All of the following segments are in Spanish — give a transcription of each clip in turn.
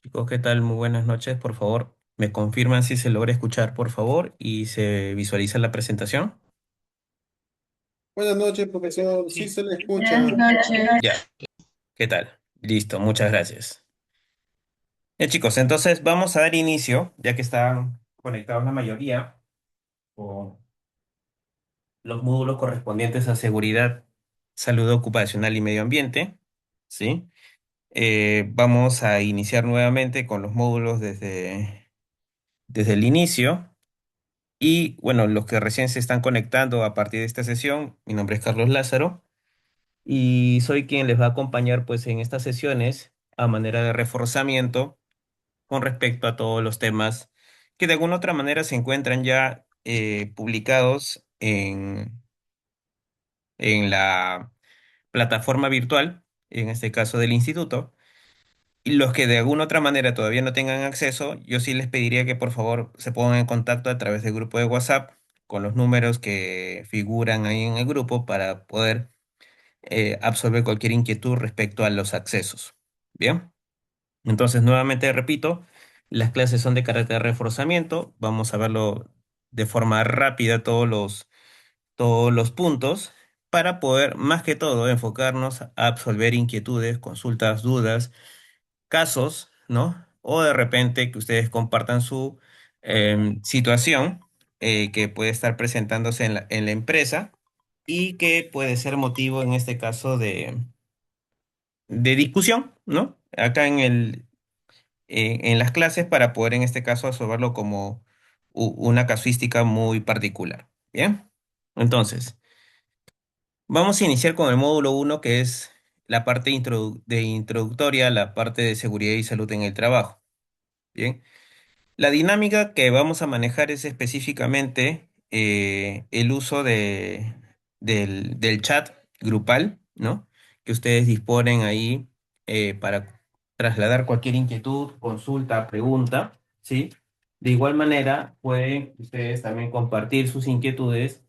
Chicos, ¿qué tal? Muy buenas noches. Por favor, me confirman si se logra escuchar, por favor, y se visualiza la presentación. Buenas noches, profesor. Sí Sí. se le Buenas escucha. noches. Ya, ¿qué tal? Listo, muchas gracias. Chicos, entonces vamos a dar inicio, ya que están conectados la mayoría, con los módulos correspondientes a seguridad, salud ocupacional y medio ambiente. ¿Sí? Vamos a iniciar nuevamente con los módulos desde el inicio. Y bueno, los que recién se están conectando a partir de esta sesión, mi nombre es Carlos Lázaro y soy quien les va a acompañar pues en estas sesiones a manera de reforzamiento con respecto a todos los temas que de alguna otra manera se encuentran ya publicados en la plataforma virtual, en este caso del instituto. Y los que de alguna otra manera todavía no tengan acceso, yo sí les pediría que por favor se pongan en contacto a través del grupo de WhatsApp con los números que figuran ahí en el grupo para poder absorber cualquier inquietud respecto a los accesos. Bien, entonces nuevamente repito, las clases son de carácter de reforzamiento. Vamos a verlo de forma rápida todos los puntos para poder más que todo enfocarnos a absolver inquietudes, consultas, dudas, casos, ¿no? O de repente que ustedes compartan su situación que puede estar presentándose en la empresa y que puede ser motivo en este caso de discusión, ¿no? Acá en las clases para poder en este caso resolverlo como una casuística muy particular. Bien, entonces, vamos a iniciar con el módulo uno que es la parte de introductoria, la parte de seguridad y salud en el trabajo. Bien. La dinámica que vamos a manejar es específicamente el uso del chat grupal, ¿no? Que ustedes disponen ahí para trasladar cualquier inquietud, consulta, pregunta, ¿sí? De igual manera, pueden ustedes también compartir sus inquietudes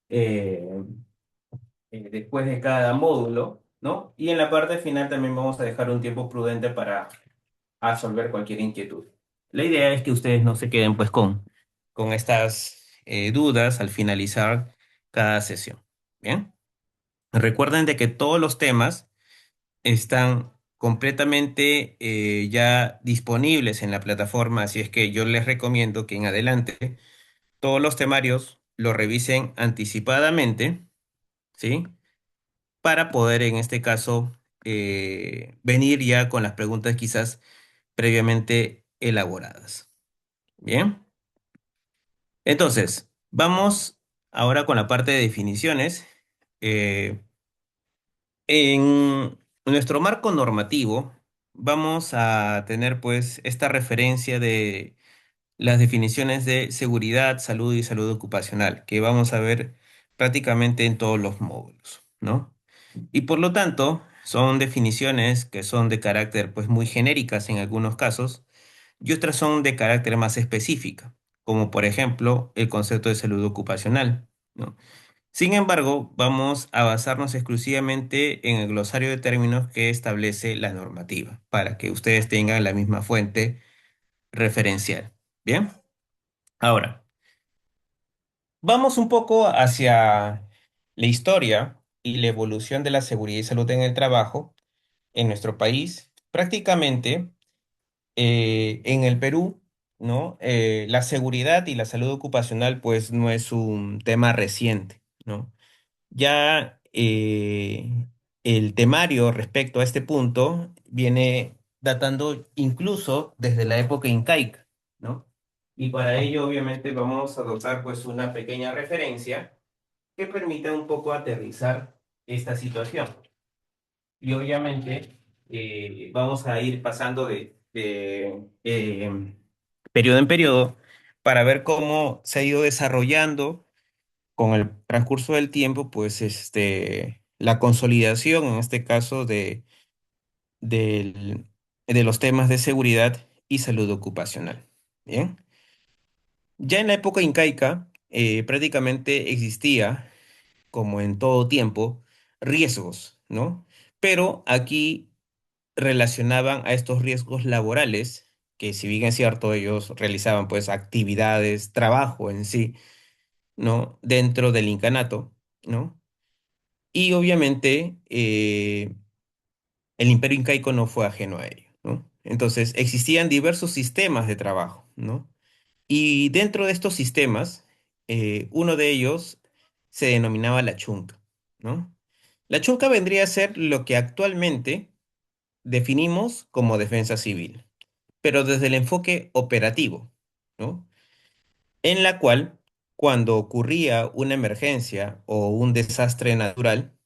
eh, después de cada módulo, ¿no? Y en la parte final también vamos a dejar un tiempo prudente para a resolver cualquier inquietud. La idea es que ustedes no se queden pues con estas dudas al finalizar cada sesión. Bien, recuerden de que todos los temas están completamente ya disponibles en la plataforma, así es que yo les recomiendo que en adelante todos los temarios lo revisen anticipadamente, ¿sí? Para poder en este caso venir ya con las preguntas quizás previamente elaboradas. Bien, entonces, vamos ahora con la parte de definiciones. Eh, en nuestro marco normativo vamos a tener pues esta referencia de las definiciones de seguridad, salud y salud ocupacional, que vamos a ver prácticamente en todos los módulos, ¿no? Y por lo tanto, son definiciones que son de carácter pues muy genéricas en algunos casos y otras son de carácter más específica, como por ejemplo el concepto de salud ocupacional, ¿no? Sin embargo, vamos a basarnos exclusivamente en el glosario de términos que establece la normativa, para que ustedes tengan la misma fuente referencial. Bien, ahora, vamos un poco hacia la historia y la evolución de la seguridad y salud en el trabajo en nuestro país. Prácticamente en el Perú, ¿no? La seguridad y la salud ocupacional, pues, no es un tema reciente, ¿no? Ya el temario respecto a este punto viene datando incluso desde la época incaica, ¿no? Y para ello, obviamente, vamos a adoptar, pues, una pequeña referencia que permita un poco aterrizar esta situación. Y obviamente vamos a ir pasando de periodo en periodo para ver cómo se ha ido desarrollando con el transcurso del tiempo, pues la consolidación, en este caso, del- de los temas de seguridad y salud ocupacional. Bien, ya en la época incaica prácticamente existía, como en todo tiempo, riesgos, ¿no? Pero aquí relacionaban a estos riesgos laborales, que si bien es cierto, ellos realizaban pues actividades, trabajo en sí, ¿no? Dentro del incanato, ¿no? Y obviamente el imperio incaico no fue ajeno a ello, ¿no? Entonces existían diversos sistemas de trabajo, ¿no? Y dentro de estos sistemas, uno de ellos se denominaba la chunca, ¿no? La chunca vendría a ser lo que actualmente definimos como defensa civil, pero desde el enfoque operativo, ¿no? En la cual, cuando ocurría una emergencia o un desastre natural,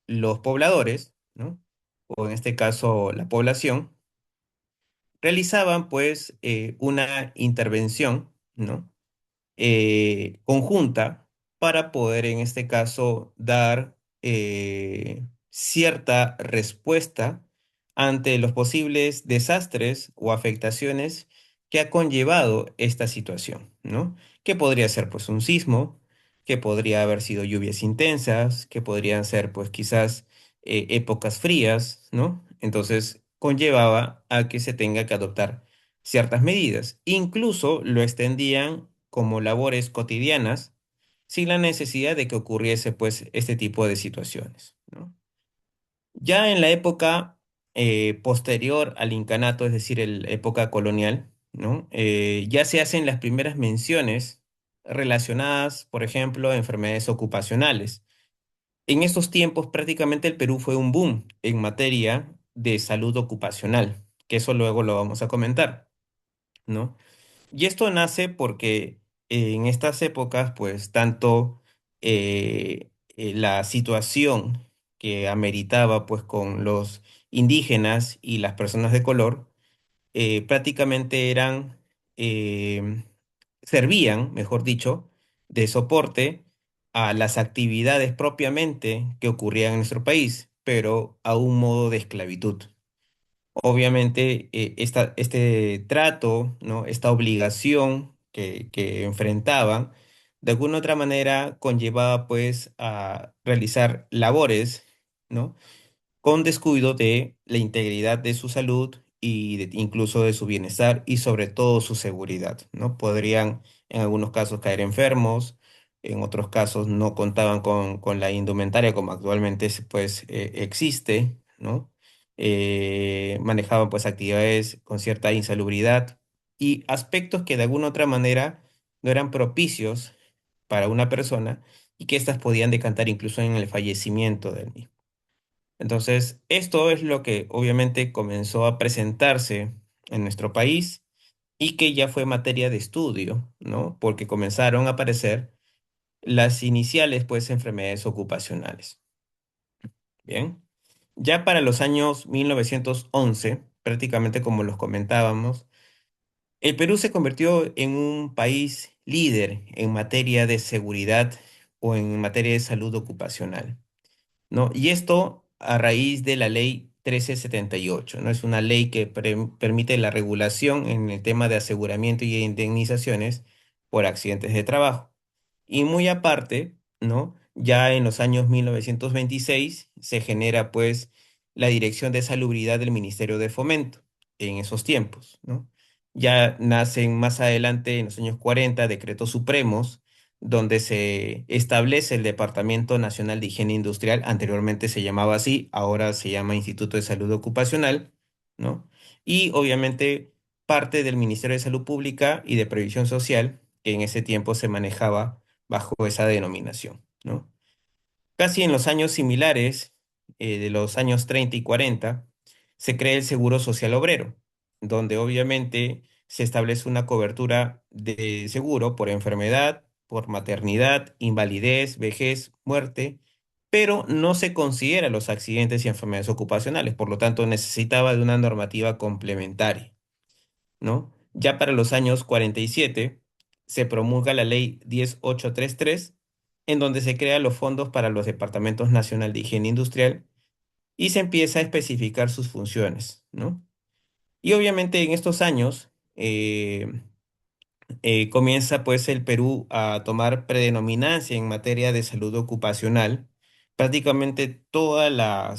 los pobladores, ¿no? O en este caso la población, realizaban pues una intervención, ¿no? Conjunta para poder, en este caso, dar cierta respuesta ante los posibles desastres o afectaciones que ha conllevado esta situación, ¿no? Que podría ser, pues, un sismo, que podría haber sido lluvias intensas, que podrían ser, pues, quizás épocas frías, ¿no? Entonces, conllevaba a que se tenga que adoptar ciertas medidas. Incluso lo extendían como labores cotidianas sin la necesidad de que ocurriese pues este tipo de situaciones, ¿no? Ya en la época posterior al incanato, es decir, la época colonial, ¿no? Ya se hacen las primeras menciones relacionadas, por ejemplo, a enfermedades ocupacionales. En estos tiempos prácticamente el Perú fue un boom en materia de salud ocupacional, que eso luego lo vamos a comentar, ¿no? Y esto nace porque en estas épocas, pues tanto la situación que ameritaba pues con los indígenas y las personas de color, prácticamente eh, servían, mejor dicho, de soporte a las actividades propiamente que ocurrían en nuestro país, pero a un modo de esclavitud. Obviamente, este trato, ¿no? Esta obligación que enfrentaban, de alguna u otra manera conllevaba pues a realizar labores, ¿no? Con descuido de la integridad de su salud y incluso de su bienestar y sobre todo su seguridad, ¿no? Podrían en algunos casos caer enfermos, en otros casos no contaban con la indumentaria como actualmente pues existe, ¿no? Manejaban pues actividades con cierta insalubridad y aspectos que de alguna u otra manera no eran propicios para una persona y que éstas podían decantar incluso en el fallecimiento del mismo. Entonces, esto es lo que obviamente comenzó a presentarse en nuestro país y que ya fue materia de estudio, ¿no? Porque comenzaron a aparecer las iniciales, pues, enfermedades ocupacionales. Bien. Ya para los años 1911, prácticamente como los comentábamos, el Perú se convirtió en un país líder en materia de seguridad o en materia de salud ocupacional, ¿no? Y esto a raíz de la ley 1378, ¿no? Es una ley que permite la regulación en el tema de aseguramiento y indemnizaciones por accidentes de trabajo. Y muy aparte, ¿no? Ya en los años 1926 se genera pues la Dirección de Salubridad del Ministerio de Fomento en esos tiempos, ¿no? Ya nacen más adelante en los años 40 decretos supremos donde se establece el Departamento Nacional de Higiene Industrial, anteriormente se llamaba así, ahora se llama Instituto de Salud Ocupacional, ¿no? Y obviamente parte del Ministerio de Salud Pública y de Previsión Social, que en ese tiempo se manejaba bajo esa denominación, ¿no? Casi en los años similares, de los años 30 y 40, se crea el Seguro Social Obrero, donde obviamente se establece una cobertura de seguro por enfermedad, por maternidad, invalidez, vejez, muerte, pero no se considera los accidentes y enfermedades ocupacionales, por lo tanto necesitaba de una normativa complementaria, ¿no? Ya para los años 47 se promulga la ley 10833, en donde se crean los fondos para los departamentos nacional de higiene industrial y se empieza a especificar sus funciones, ¿no? Y obviamente en estos años comienza pues el Perú a tomar predominancia en materia de salud ocupacional. Prácticamente toda la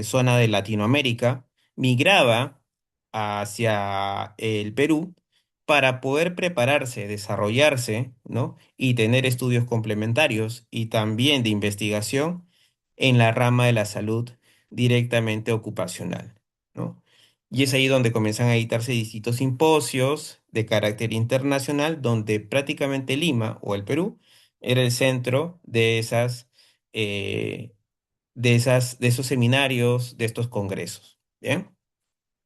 zona de Latinoamérica migraba hacia el Perú para poder prepararse, desarrollarse, ¿no? Y tener estudios complementarios y también de investigación en la rama de la salud directamente ocupacional, ¿no? Y es ahí donde comienzan a editarse distintos simposios de carácter internacional, donde prácticamente Lima o el Perú era el centro eh, de esos seminarios, de estos congresos. ¿Bien?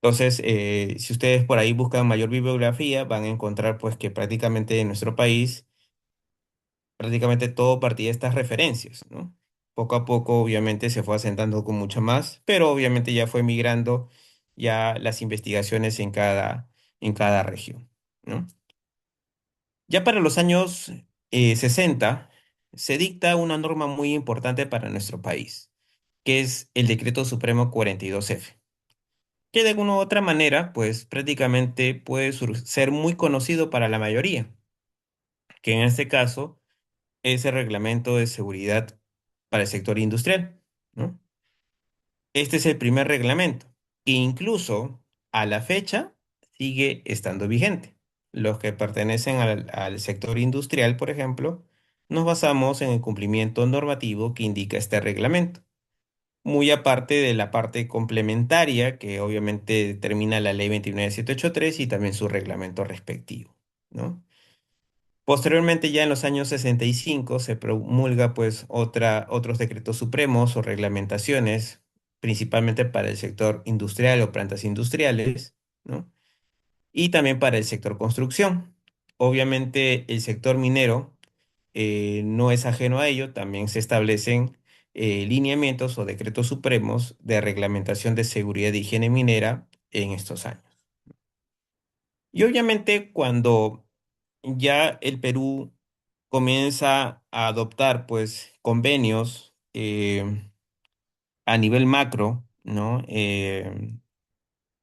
Entonces, si ustedes por ahí buscan mayor bibliografía, van a encontrar pues que prácticamente en nuestro país, prácticamente todo partía de estas referencias, ¿no? Poco a poco, obviamente, se fue asentando con mucho más, pero obviamente ya fue migrando ya las investigaciones en cada región, ¿no? Ya para los años 60, se dicta una norma muy importante para nuestro país, que es el Decreto Supremo 42F, que de alguna u otra manera, pues prácticamente puede ser muy conocido para la mayoría, que en este caso es el Reglamento de Seguridad para el Sector Industrial, ¿no? Este es el primer reglamento, que incluso a la fecha sigue estando vigente. Los que pertenecen al sector industrial, por ejemplo, nos basamos en el cumplimiento normativo que indica este reglamento, muy aparte de la parte complementaria que obviamente determina la ley 29783 y también su reglamento respectivo, ¿no? Posteriormente, ya en los años 65, se promulga pues otros decretos supremos o reglamentaciones, principalmente para el sector industrial o plantas industriales, ¿no? Y también para el sector construcción. Obviamente el sector minero no es ajeno a ello, también se establecen lineamientos o decretos supremos de reglamentación de seguridad e higiene minera en estos años. Y obviamente cuando ya el Perú comienza a adoptar pues convenios a nivel macro, ¿no?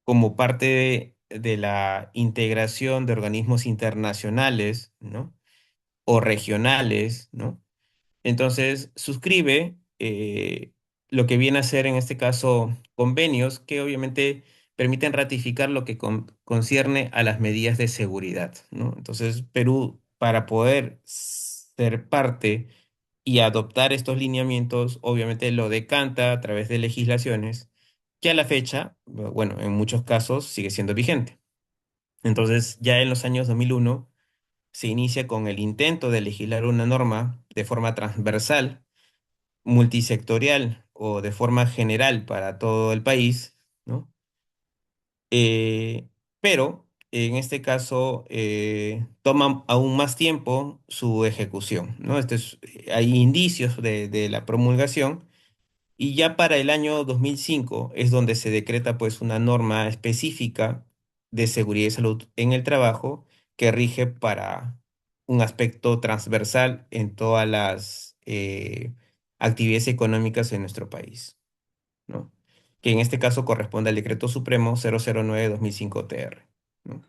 Como parte de la integración de organismos internacionales, ¿no? O regionales, ¿no? Entonces, suscribe lo que viene a ser en este caso convenios que obviamente permiten ratificar lo que concierne a las medidas de seguridad, ¿no? Entonces, Perú, para poder ser parte y adoptar estos lineamientos, obviamente lo decanta a través de legislaciones que a la fecha, bueno, en muchos casos sigue siendo vigente. Entonces, ya en los años 2001 se inicia con el intento de legislar una norma de forma transversal, multisectorial o de forma general para todo el país, ¿no? Eh, pero en este caso toma aún más tiempo su ejecución, ¿no? Hay indicios de la promulgación y ya para el año 2005 es donde se decreta pues una norma específica de seguridad y salud en el trabajo que rige para un aspecto transversal en todas las actividades económicas en nuestro país, ¿no? Que en este caso corresponde al Decreto Supremo 009/2005 TR, ¿no?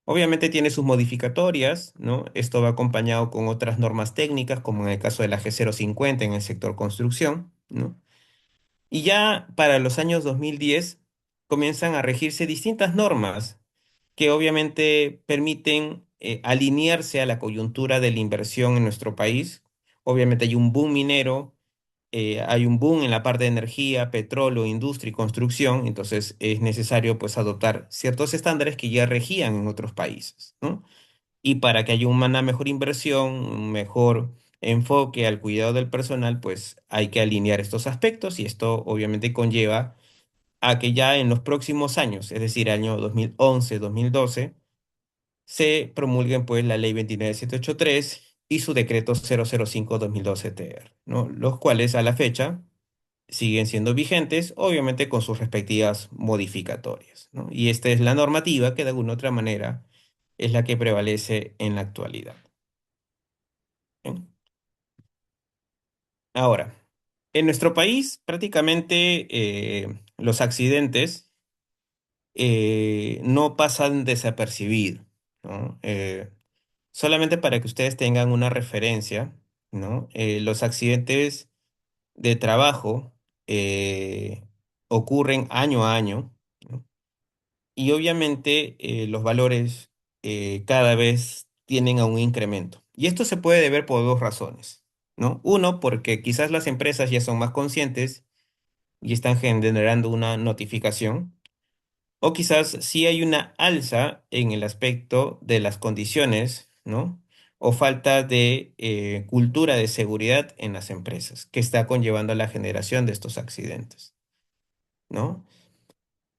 Obviamente tiene sus modificatorias, ¿no? Esto va acompañado con otras normas técnicas, como en el caso de la G050 en el sector construcción, ¿no? Y ya para los años 2010 comienzan a regirse distintas normas que obviamente permiten alinearse a la coyuntura de la inversión en nuestro país. Obviamente hay un boom minero, hay un boom en la parte de energía, petróleo, industria y construcción, entonces es necesario pues adoptar ciertos estándares que ya regían en otros países, ¿no? Y para que haya una mejor inversión, un mejor enfoque al cuidado del personal, pues hay que alinear estos aspectos y esto obviamente conlleva a que ya en los próximos años, es decir, año 2011, 2012, se promulguen pues la ley 29783 y su decreto 005/2012 TR, ¿no? Los cuales a la fecha siguen siendo vigentes, obviamente con sus respectivas modificatorias, ¿no? Y esta es la normativa que de alguna otra manera es la que prevalece en la actualidad. ¿Bien? Ahora, en nuestro país prácticamente los accidentes no pasan desapercibidos, ¿no? Solamente para que ustedes tengan una referencia, ¿no? Los accidentes de trabajo ocurren año a año, y obviamente los valores cada vez tienen a un incremento. Y esto se puede deber por dos razones, ¿no? Uno, porque quizás las empresas ya son más conscientes y están generando una notificación, o quizás sí hay una alza en el aspecto de las condiciones, ¿no? O falta de cultura de seguridad en las empresas, que está conllevando a la generación de estos accidentes, ¿no?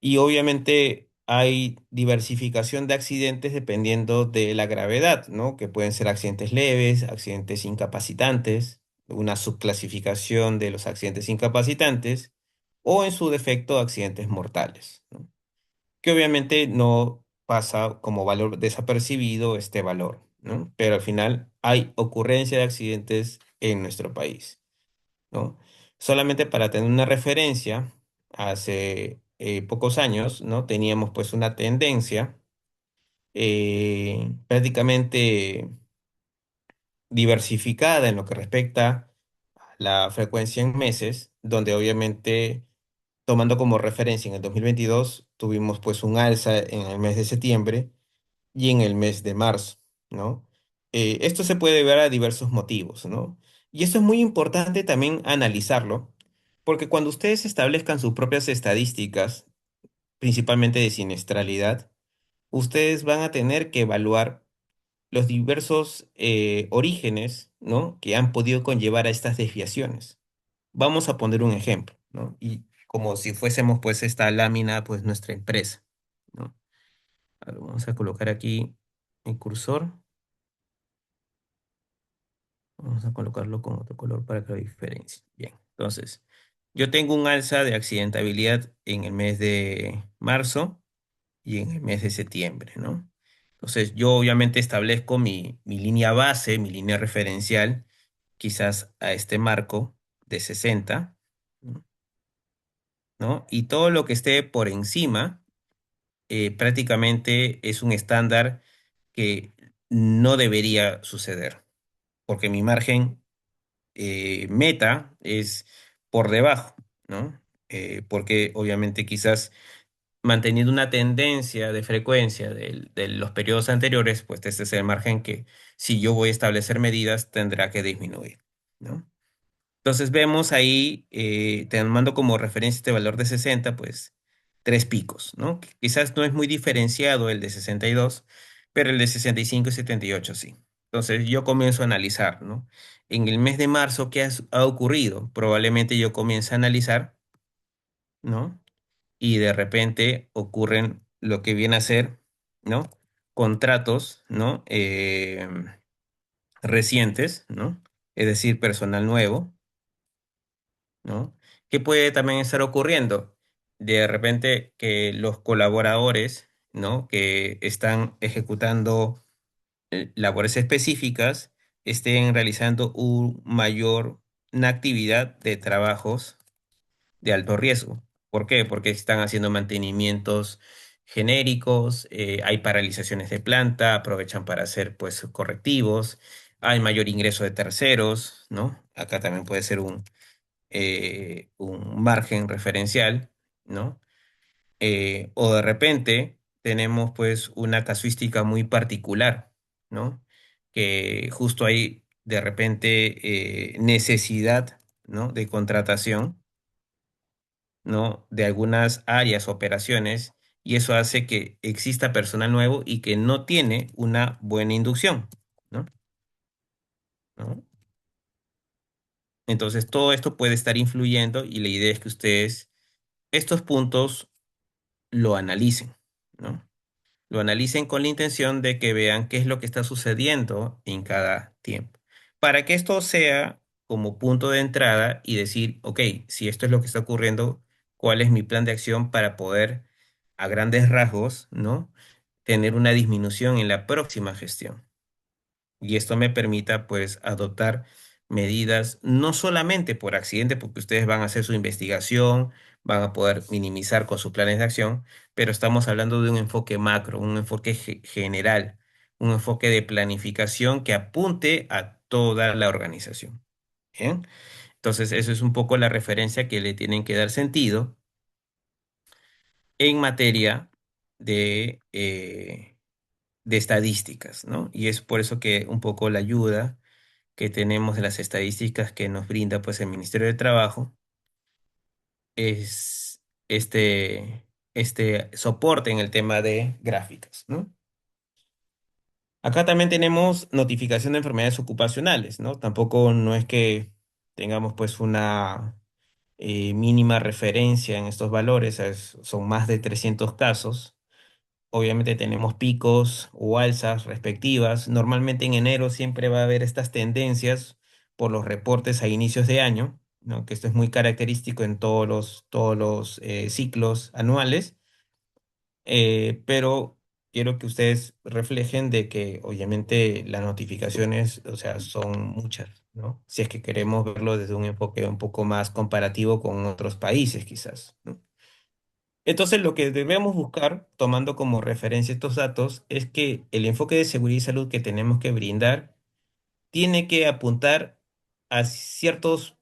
Y obviamente hay diversificación de accidentes dependiendo de la gravedad, ¿no? Que pueden ser accidentes leves, accidentes incapacitantes, una subclasificación de los accidentes incapacitantes o en su defecto accidentes mortales, ¿no? Que obviamente no pasa como valor desapercibido este valor, ¿no? Pero al final hay ocurrencia de accidentes en nuestro país, ¿no? Solamente para tener una referencia, hace pocos años, ¿no? Teníamos pues una tendencia prácticamente diversificada en lo que respecta a la frecuencia en meses, donde obviamente, tomando como referencia en el 2022 tuvimos pues un alza en el mes de septiembre y en el mes de marzo, ¿no? Esto se puede ver a diversos motivos, ¿no? Y esto es muy importante también analizarlo, porque cuando ustedes establezcan sus propias estadísticas, principalmente de siniestralidad, ustedes van a tener que evaluar los diversos orígenes, ¿no? Que han podido conllevar a estas desviaciones. Vamos a poner un ejemplo, ¿no? Y como si fuésemos pues esta lámina, pues nuestra empresa, ¿no? A ver, vamos a colocar aquí el cursor. Vamos a colocarlo con otro color para que lo diferencie. Bien, entonces, yo tengo un alza de accidentabilidad en el mes de marzo y en el mes de septiembre, ¿no? Entonces, yo obviamente establezco mi línea base, mi línea referencial, quizás a este marco de 60, ¿no? Y todo lo que esté por encima, prácticamente es un estándar que no debería suceder, porque mi margen meta es por debajo, ¿no? Porque obviamente quizás manteniendo una tendencia de frecuencia de los periodos anteriores, pues este es el margen que si yo voy a establecer medidas tendrá que disminuir, ¿no? Entonces vemos ahí, tomando como referencia este valor de 60 pues tres picos, ¿no? Que quizás no es muy diferenciado el de 62, pero el de 65 y 78 sí. Entonces yo comienzo a analizar, ¿no? En el mes de marzo, ¿qué ha ocurrido? Probablemente yo comience a analizar, ¿no? Y de repente ocurren lo que viene a ser, ¿no? Contratos, ¿no? Recientes, ¿no? Es decir, personal nuevo, ¿no? ¿Qué puede también estar ocurriendo? De repente que los colaboradores, ¿no? Que están ejecutando labores específicas, estén realizando una actividad de trabajos de alto riesgo. ¿Por qué? Porque están haciendo mantenimientos genéricos, hay paralizaciones de planta, aprovechan para hacer pues correctivos, hay mayor ingreso de terceros, ¿no? Acá también puede ser un margen referencial, ¿no? O de repente tenemos pues una casuística muy particular, ¿no? Que justo hay de repente necesidad, ¿no? De contratación, ¿no? De algunas áreas, operaciones, y eso hace que exista personal nuevo y que no tiene una buena inducción, ¿no? ¿No? Entonces todo esto puede estar influyendo y la idea es que ustedes estos puntos lo analicen, ¿no? Lo analicen con la intención de que vean qué es lo que está sucediendo en cada tiempo. Para que esto sea como punto de entrada y decir, ok, si esto es lo que está ocurriendo, ¿cuál es mi plan de acción para poder, a grandes rasgos, ¿no? Tener una disminución en la próxima gestión? Y esto me permita pues adoptar medidas no solamente por accidente, porque ustedes van a hacer su investigación, van a poder minimizar con sus planes de acción, pero estamos hablando de un enfoque macro, un enfoque general, un enfoque de planificación que apunte a toda la organización. ¿Bien? Entonces, eso es un poco la referencia que le tienen que dar sentido en materia de estadísticas, ¿no? Y es por eso que un poco la ayuda que tenemos de las estadísticas que nos brinda pues el Ministerio de Trabajo es este soporte en el tema de gráficas, ¿no? Acá también tenemos notificación de enfermedades ocupacionales, ¿no? Tampoco no es que tengamos pues una mínima referencia en estos valores, son más de 300 casos. Obviamente tenemos picos o alzas respectivas. Normalmente en enero siempre va a haber estas tendencias por los reportes a inicios de año, ¿no? Que esto es muy característico en todos los ciclos anuales, pero quiero que ustedes reflejen de que obviamente las notificaciones, o sea, son muchas, ¿no? Si es que queremos verlo desde un enfoque un poco más comparativo con otros países, quizás, ¿no? Entonces, lo que debemos buscar, tomando como referencia estos datos, es que el enfoque de seguridad y salud que tenemos que brindar tiene que apuntar a ciertos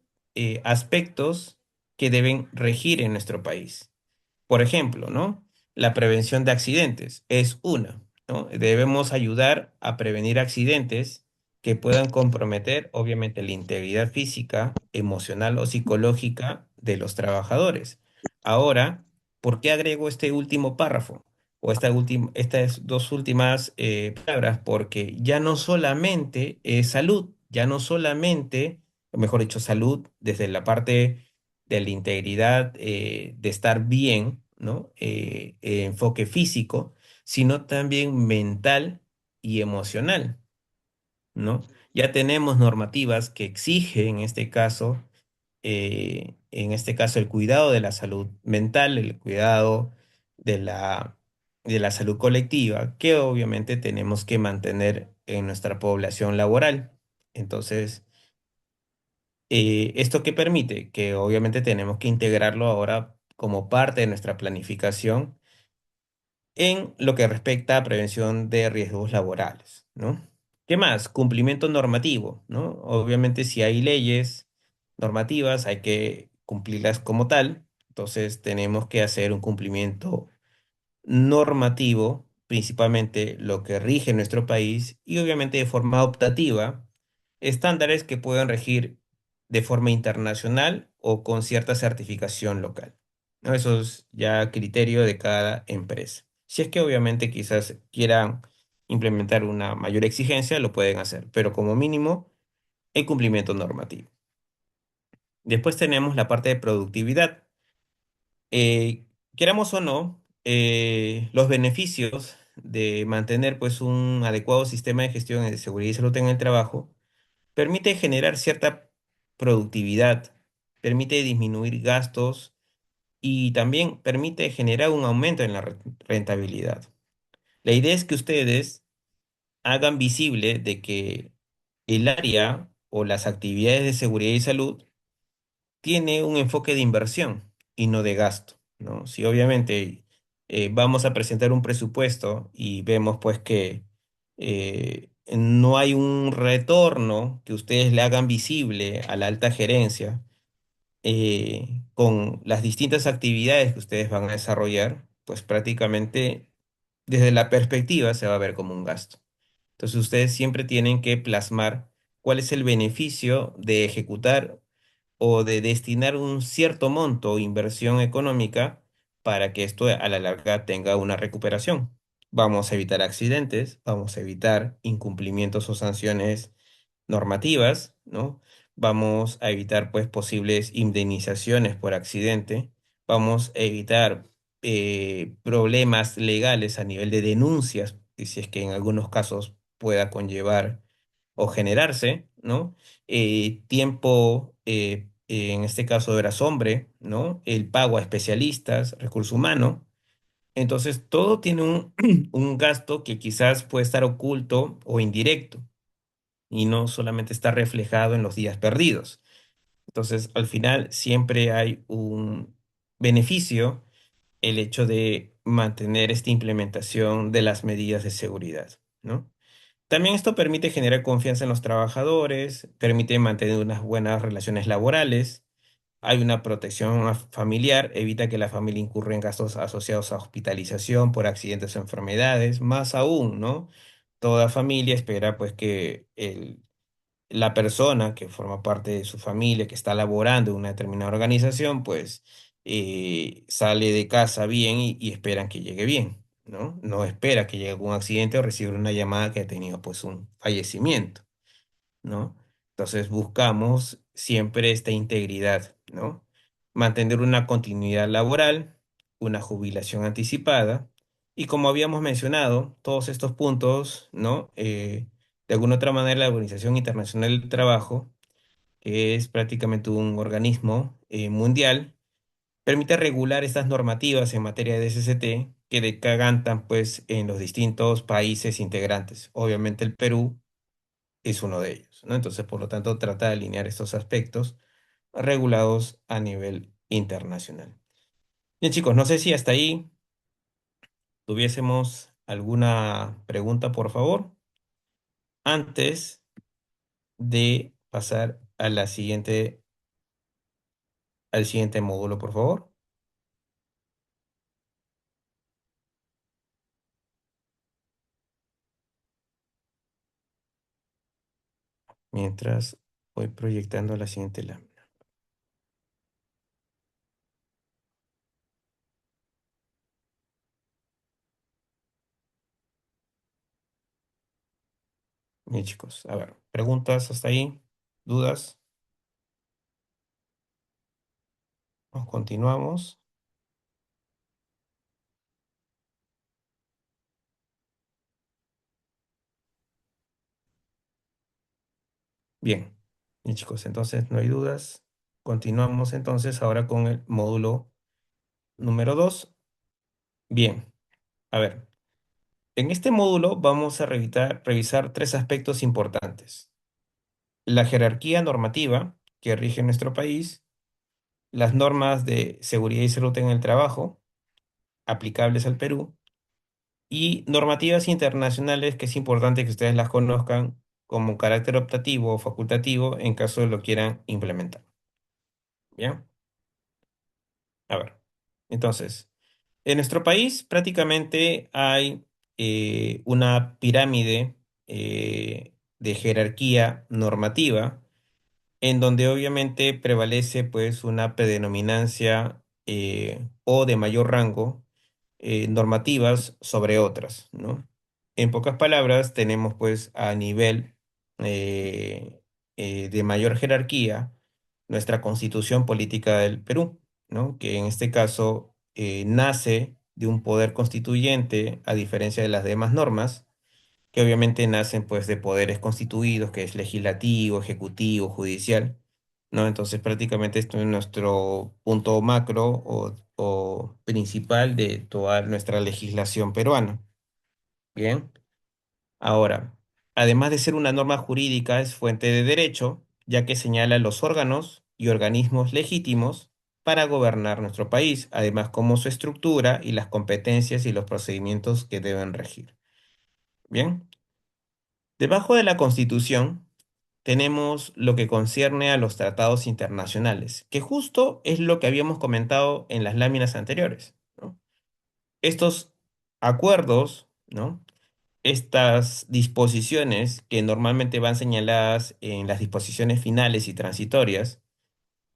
aspectos que deben regir en nuestro país. Por ejemplo, ¿no? La prevención de accidentes es una, ¿no? Debemos ayudar a prevenir accidentes que puedan comprometer, obviamente, la integridad física, emocional o psicológica de los trabajadores. Ahora, ¿por qué agrego este último párrafo? O estas dos últimas palabras, porque ya no solamente es salud, ya no solamente, o mejor dicho, salud desde la parte de la integridad, de estar bien, ¿no? Enfoque físico, sino también mental y emocional, ¿no? Ya tenemos normativas que exigen, en este caso, el cuidado de la salud mental, el cuidado de la salud colectiva, que obviamente tenemos que mantener en nuestra población laboral. Entonces, ¿esto qué permite? Que obviamente tenemos que integrarlo ahora como parte de nuestra planificación en lo que respecta a prevención de riesgos laborales, ¿no? ¿Qué más? Cumplimiento normativo, ¿no? Obviamente si hay leyes normativas hay que cumplirlas como tal, entonces tenemos que hacer un cumplimiento normativo, principalmente lo que rige nuestro país, y obviamente de forma optativa, estándares que puedan regir de forma internacional o con cierta certificación local, ¿no? Eso es ya criterio de cada empresa. Si es que obviamente quizás quieran implementar una mayor exigencia, lo pueden hacer, pero como mínimo, el cumplimiento normativo. Después tenemos la parte de productividad. eh, Queramos o no, los beneficios de mantener pues un adecuado sistema de gestión de seguridad y salud en el trabajo permite generar cierta productividad, permite disminuir gastos y también permite generar un aumento en la rentabilidad. La idea es que ustedes hagan visible de que el área o las actividades de seguridad y salud tiene un enfoque de inversión y no de gasto, ¿no? Si obviamente vamos a presentar un presupuesto y vemos pues que no hay un retorno que ustedes le hagan visible a la alta gerencia con las distintas actividades que ustedes van a desarrollar, pues prácticamente desde la perspectiva se va a ver como un gasto. Entonces ustedes siempre tienen que plasmar cuál es el beneficio de ejecutar o de destinar un cierto monto o inversión económica para que esto a la larga tenga una recuperación. Vamos a evitar accidentes, vamos a evitar incumplimientos o sanciones normativas, ¿no? Vamos a evitar pues posibles indemnizaciones por accidente, vamos a evitar problemas legales a nivel de denuncias, y si es que en algunos casos pueda conllevar o generarse, ¿no? Tiempo, en este caso eras hombre, ¿no? El pago a especialistas, recurso humano. Entonces, todo tiene un gasto que quizás puede estar oculto o indirecto y no solamente está reflejado en los días perdidos. Entonces, al final siempre hay un beneficio el hecho de mantener esta implementación de las medidas de seguridad, ¿no? También esto permite generar confianza en los trabajadores, permite mantener unas buenas relaciones laborales, hay una protección familiar, evita que la familia incurra en gastos asociados a hospitalización por accidentes o enfermedades, más aún, ¿no? Toda familia espera pues que la persona que forma parte de su familia, que está laborando en una determinada organización, pues sale de casa bien y esperan que llegue bien, ¿no? No espera que llegue algún accidente o reciba una llamada que ha tenido pues un fallecimiento, ¿no? Entonces buscamos siempre esta integridad, ¿no? Mantener una continuidad laboral, una jubilación anticipada y como habíamos mencionado, todos estos puntos, ¿no? De alguna otra manera, la Organización Internacional del Trabajo, que es prácticamente un organismo mundial, permite regular estas normativas en materia de SST que decantan pues en los distintos países integrantes. Obviamente el Perú es uno de ellos, ¿no? Entonces, por lo tanto, trata de alinear estos aspectos regulados a nivel internacional. Bien, chicos, no sé si hasta ahí tuviésemos alguna pregunta, por favor, antes de pasar a al siguiente módulo, por favor. Mientras voy proyectando la siguiente lámina. Bien, chicos, a ver, preguntas hasta ahí, dudas, ¿o continuamos? Bien, bien, chicos, entonces no hay dudas. Continuamos entonces ahora con el módulo número 2. Bien, a ver, en este módulo vamos a revisar tres aspectos importantes. La jerarquía normativa que rige nuestro país, las normas de seguridad y salud en el trabajo aplicables al Perú y normativas internacionales que es importante que ustedes las conozcan como carácter optativo o facultativo en caso de lo quieran implementar. Bien, a ver, entonces. En nuestro país prácticamente hay una pirámide de jerarquía normativa en donde obviamente prevalece pues una predominancia o de mayor rango normativas sobre otras, ¿no? En pocas palabras, tenemos pues a nivel eh, de mayor jerarquía nuestra Constitución Política del Perú, ¿no? Que en este caso nace de un poder constituyente a diferencia de las demás normas que obviamente nacen pues de poderes constituidos, que es legislativo, ejecutivo, judicial, ¿no? Entonces prácticamente esto es nuestro punto macro o principal de toda nuestra legislación peruana. Bien, ahora, además de ser una norma jurídica, es fuente de derecho, ya que señala los órganos y organismos legítimos para gobernar nuestro país, además como su estructura y las competencias y los procedimientos que deben regir. Bien. Debajo de la Constitución tenemos lo que concierne a los tratados internacionales, que justo es lo que habíamos comentado en las láminas anteriores, ¿no? Estos acuerdos, ¿no? Estas disposiciones que normalmente van señaladas en las disposiciones finales y transitorias,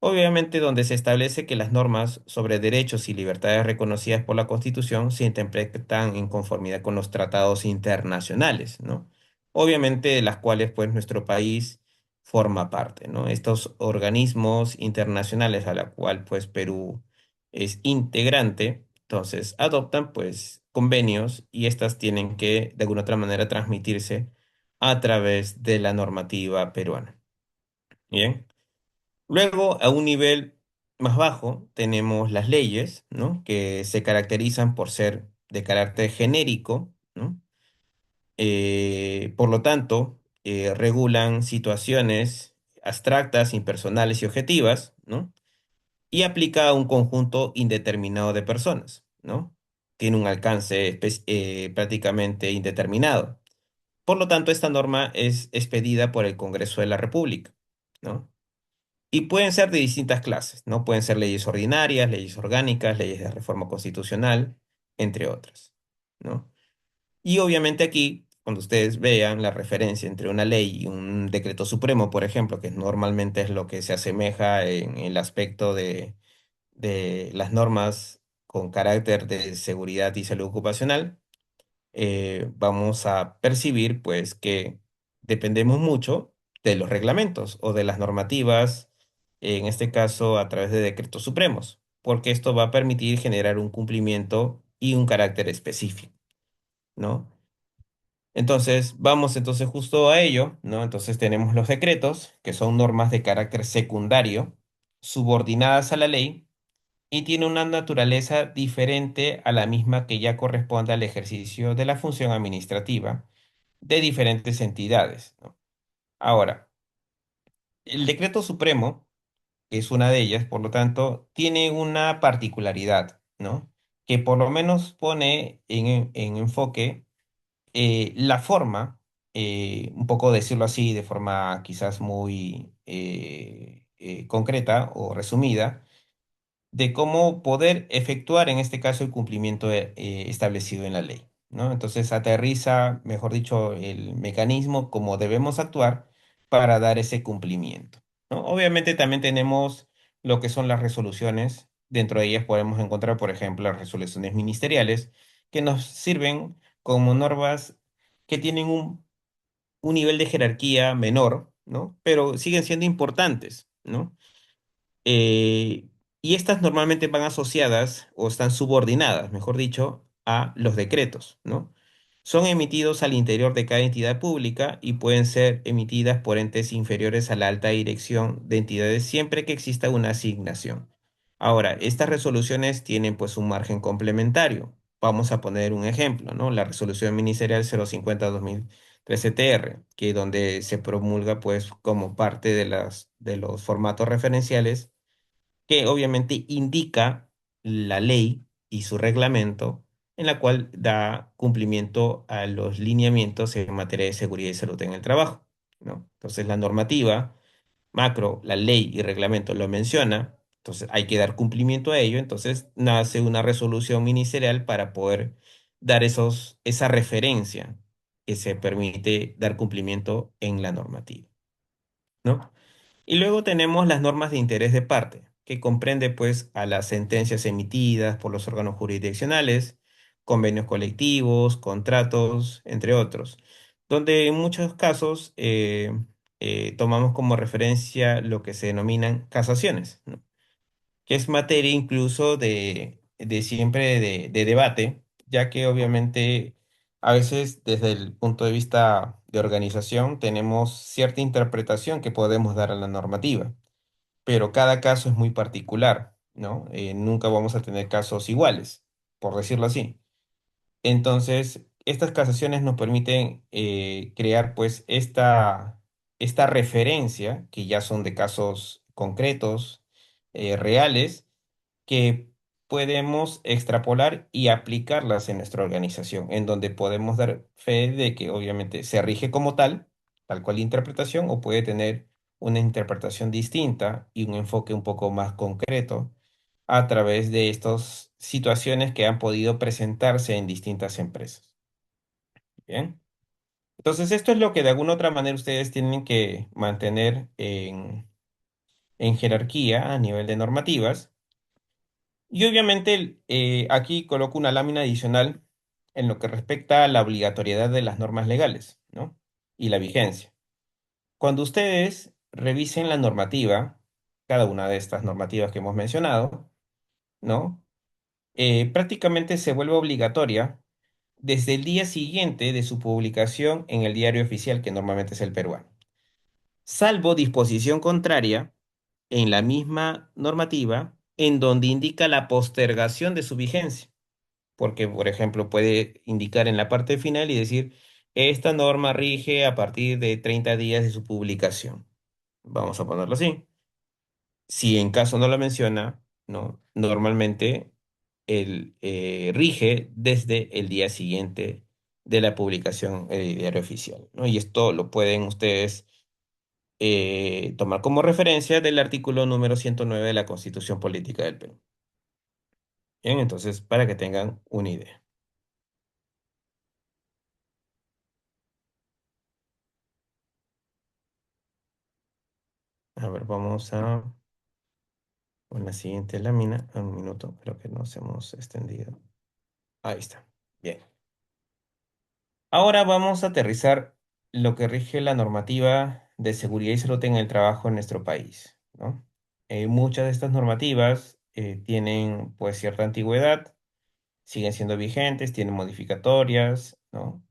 obviamente donde se establece que las normas sobre derechos y libertades reconocidas por la Constitución se interpretan en conformidad con los tratados internacionales, ¿no? Obviamente de las cuales pues nuestro país forma parte, ¿no? Estos organismos internacionales a la cual pues Perú es integrante, entonces adoptan pues convenios y estas tienen que de alguna otra manera transmitirse a través de la normativa peruana. Bien. Luego, a un nivel más bajo, tenemos las leyes, ¿no? Que se caracterizan por ser de carácter genérico, ¿no? Por lo tanto, regulan situaciones abstractas, impersonales y objetivas, ¿no? Y aplica a un conjunto indeterminado de personas, ¿no? Tiene un alcance prácticamente indeterminado. Por lo tanto, esta norma es expedida por el Congreso de la República, ¿no? Y pueden ser de distintas clases, ¿no? Pueden ser leyes ordinarias, leyes orgánicas, leyes de reforma constitucional, entre otras, ¿no? Y obviamente aquí, cuando ustedes vean la referencia entre una ley y un decreto supremo, por ejemplo, que normalmente es lo que se asemeja en el aspecto de las normas con carácter de seguridad y salud ocupacional, vamos a percibir pues que dependemos mucho de los reglamentos o de las normativas, en este caso a través de decretos supremos, porque esto va a permitir generar un cumplimiento y un carácter específico, ¿no? Entonces, vamos entonces justo a ello, ¿no? Entonces tenemos los decretos, que son normas de carácter secundario, subordinadas a la ley y tiene una naturaleza diferente a la misma que ya corresponde al ejercicio de la función administrativa de diferentes entidades, ¿no? Ahora, el decreto supremo, que es una de ellas, por lo tanto, tiene una particularidad, ¿no? Que por lo menos pone en enfoque la forma, un poco decirlo así, de forma quizás muy concreta o resumida, de cómo poder efectuar en este caso el cumplimiento establecido en la ley, ¿no? Entonces aterriza, mejor dicho, el mecanismo como debemos actuar para dar ese cumplimiento, ¿no? Obviamente también tenemos lo que son las resoluciones. Dentro de ellas podemos encontrar, por ejemplo, las resoluciones ministeriales que nos sirven como normas que tienen un nivel de jerarquía menor, ¿no? Pero siguen siendo importantes, ¿no? Eh, y estas normalmente van asociadas o están subordinadas, mejor dicho, a los decretos, ¿no? Son emitidos al interior de cada entidad pública y pueden ser emitidas por entes inferiores a la alta dirección de entidades siempre que exista una asignación. Ahora, estas resoluciones tienen pues un margen complementario. Vamos a poner un ejemplo, ¿no? La resolución ministerial 050-2013-TR, que donde se promulga pues como parte de los formatos referenciales que obviamente indica la ley y su reglamento, en la cual da cumplimiento a los lineamientos en materia de seguridad y salud en el trabajo, ¿no? Entonces la normativa macro, la ley y reglamento lo menciona, entonces hay que dar cumplimiento a ello, entonces nace una resolución ministerial para poder dar esa referencia que se permite dar cumplimiento en la normativa, ¿no? Y luego tenemos las normas de interés de parte, que comprende pues a las sentencias emitidas por los órganos jurisdiccionales, convenios colectivos, contratos, entre otros, donde en muchos casos tomamos como referencia lo que se denominan casaciones, ¿no? Que es materia incluso de siempre de debate, ya que obviamente a veces desde el punto de vista de organización tenemos cierta interpretación que podemos dar a la normativa, pero cada caso es muy particular, ¿no? Nunca vamos a tener casos iguales, por decirlo así. Entonces, estas casaciones nos permiten crear pues esta referencia, que ya son de casos concretos, reales, que podemos extrapolar y aplicarlas en nuestra organización, en donde podemos dar fe de que obviamente se rige como tal cual interpretación, o puede tener una interpretación distinta y un enfoque un poco más concreto a través de estas situaciones que han podido presentarse en distintas empresas. Bien. Entonces, esto es lo que de alguna otra manera ustedes tienen que mantener en jerarquía a nivel de normativas. Y obviamente aquí coloco una lámina adicional en lo que respecta a la obligatoriedad de las normas legales, ¿no? Y la vigencia. Cuando ustedes revisen la normativa, cada una de estas normativas que hemos mencionado, ¿no? Prácticamente se vuelve obligatoria desde el día siguiente de su publicación en el diario oficial, que normalmente es el peruano, salvo disposición contraria en la misma normativa en donde indica la postergación de su vigencia. Porque, por ejemplo, puede indicar en la parte final y decir, esta norma rige a partir de 30 días de su publicación. Vamos a ponerlo así. Si en caso no lo menciona, ¿no? Normalmente rige desde el día siguiente de la publicación en el diario oficial, ¿no? Y esto lo pueden ustedes tomar como referencia del artículo número 109 de la Constitución Política del Perú. Bien, entonces, para que tengan una idea. A ver, vamos a con la siguiente lámina. Un minuto, creo que nos hemos extendido. Ahí está. Bien. Ahora vamos a aterrizar lo que rige la normativa de seguridad y salud en el trabajo en nuestro país, ¿no? Muchas de estas normativas tienen pues cierta antigüedad, siguen siendo vigentes, tienen modificatorias, ¿no?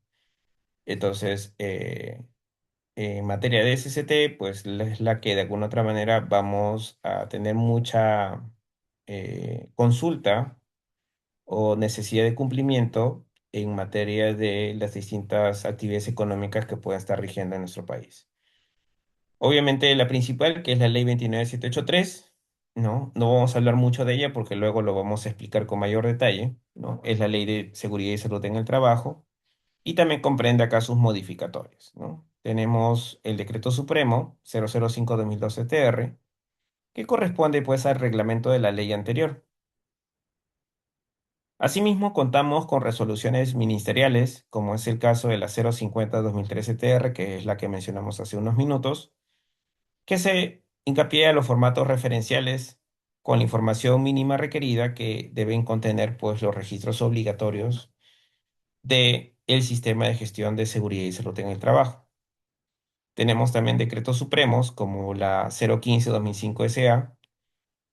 Entonces, en materia de SCT, pues es la que de alguna otra manera vamos a tener mucha consulta o necesidad de cumplimiento en materia de las distintas actividades económicas que puedan estar rigiendo en nuestro país. Obviamente la principal, que es la ley 29783, ¿no? No vamos a hablar mucho de ella porque luego lo vamos a explicar con mayor detalle, ¿no? Es la ley de seguridad y salud en el trabajo y también comprende acá sus modificatorios, ¿no? Tenemos el Decreto Supremo 005/2012 TR, que corresponde pues al reglamento de la ley anterior. Asimismo, contamos con resoluciones ministeriales, como es el caso de la 050/2013 TR, que es la que mencionamos hace unos minutos, que se hincapié a los formatos referenciales con la información mínima requerida que deben contener pues, los registros obligatorios de el sistema de gestión de seguridad y salud en el trabajo. Tenemos también decretos supremos como la 015/2005 SA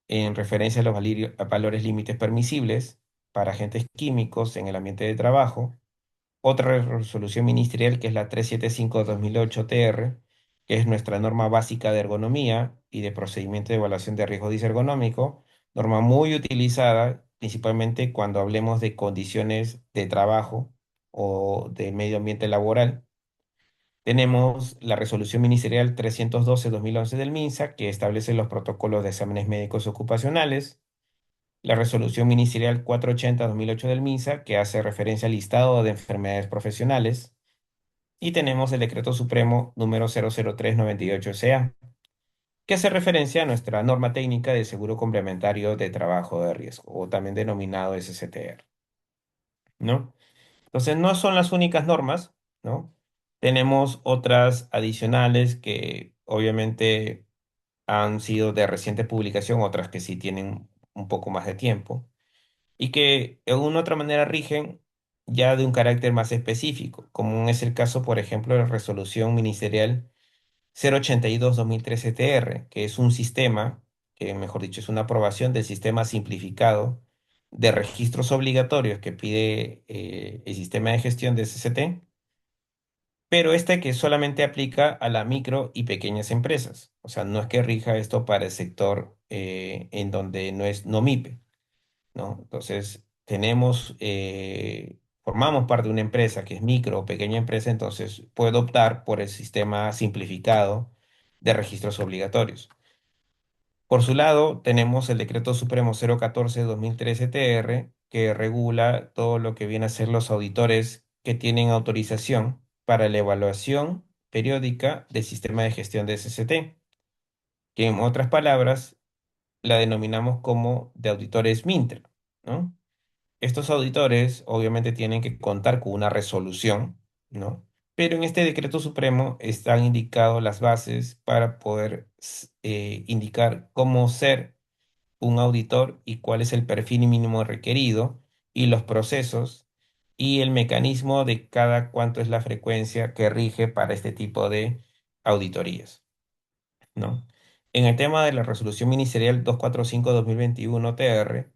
en referencia a los a valores límites permisibles para agentes químicos en el ambiente de trabajo. Otra resolución ministerial que es la 375/2008 TR, que es nuestra norma básica de ergonomía y de procedimiento de evaluación de riesgo disergonómico, norma muy utilizada principalmente cuando hablemos de condiciones de trabajo o de medio ambiente laboral. Tenemos la resolución ministerial 312/2011 del MINSA, que establece los protocolos de exámenes médicos ocupacionales. La resolución ministerial 480/2008 del MINSA, que hace referencia al listado de enfermedades profesionales. Y tenemos el decreto supremo número 003/98 SA, que hace referencia a nuestra norma técnica de seguro complementario de trabajo de riesgo, o también denominado SCTR, ¿no? Entonces, no son las únicas normas, ¿no? Tenemos otras adicionales que obviamente han sido de reciente publicación, otras que sí tienen un poco más de tiempo y que de una u otra manera rigen ya de un carácter más específico, como es el caso, por ejemplo, de la resolución ministerial 082/2013 TR, que es un sistema, que mejor dicho, es una aprobación del sistema simplificado de registros obligatorios que pide el sistema de gestión de SCT, pero este que solamente aplica a la micro y pequeñas empresas. O sea, no es que rija esto para el sector en donde no es no MIPE, ¿no? Entonces, formamos parte de una empresa que es micro o pequeña empresa, entonces puedo optar por el sistema simplificado de registros obligatorios. Por su lado, tenemos el Decreto Supremo 014/2013 TR, que regula todo lo que viene a ser los auditores que tienen autorización para la evaluación periódica del sistema de gestión de SCT, que en otras palabras la denominamos como de auditores MINTRA, ¿no? Estos auditores obviamente tienen que contar con una resolución, ¿no? Pero en este decreto supremo están indicadas las bases para poder indicar cómo ser un auditor y cuál es el perfil mínimo requerido y los procesos y el mecanismo de cada cuánto es la frecuencia que rige para este tipo de auditorías, ¿no? En el tema de la resolución ministerial 245/2021 TR,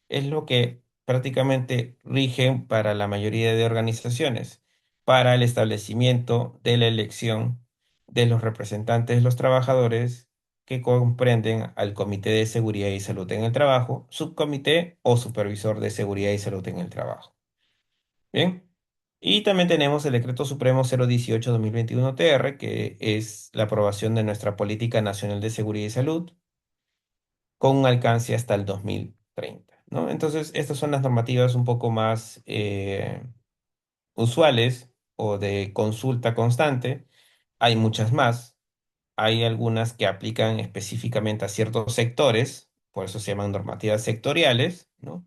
es lo que prácticamente rigen para la mayoría de organizaciones, para el establecimiento de la elección de los representantes de los trabajadores que comprenden al Comité de Seguridad y Salud en el Trabajo, subcomité o supervisor de seguridad y salud en el trabajo. Bien. Y también tenemos el Decreto Supremo 018/2021 TR, que es la aprobación de nuestra Política Nacional de Seguridad y Salud, con un alcance hasta el 2030, ¿no? Entonces, estas son las normativas un poco más usuales o de consulta constante. Hay muchas más, hay algunas que aplican específicamente a ciertos sectores, por eso se llaman normativas sectoriales, ¿no?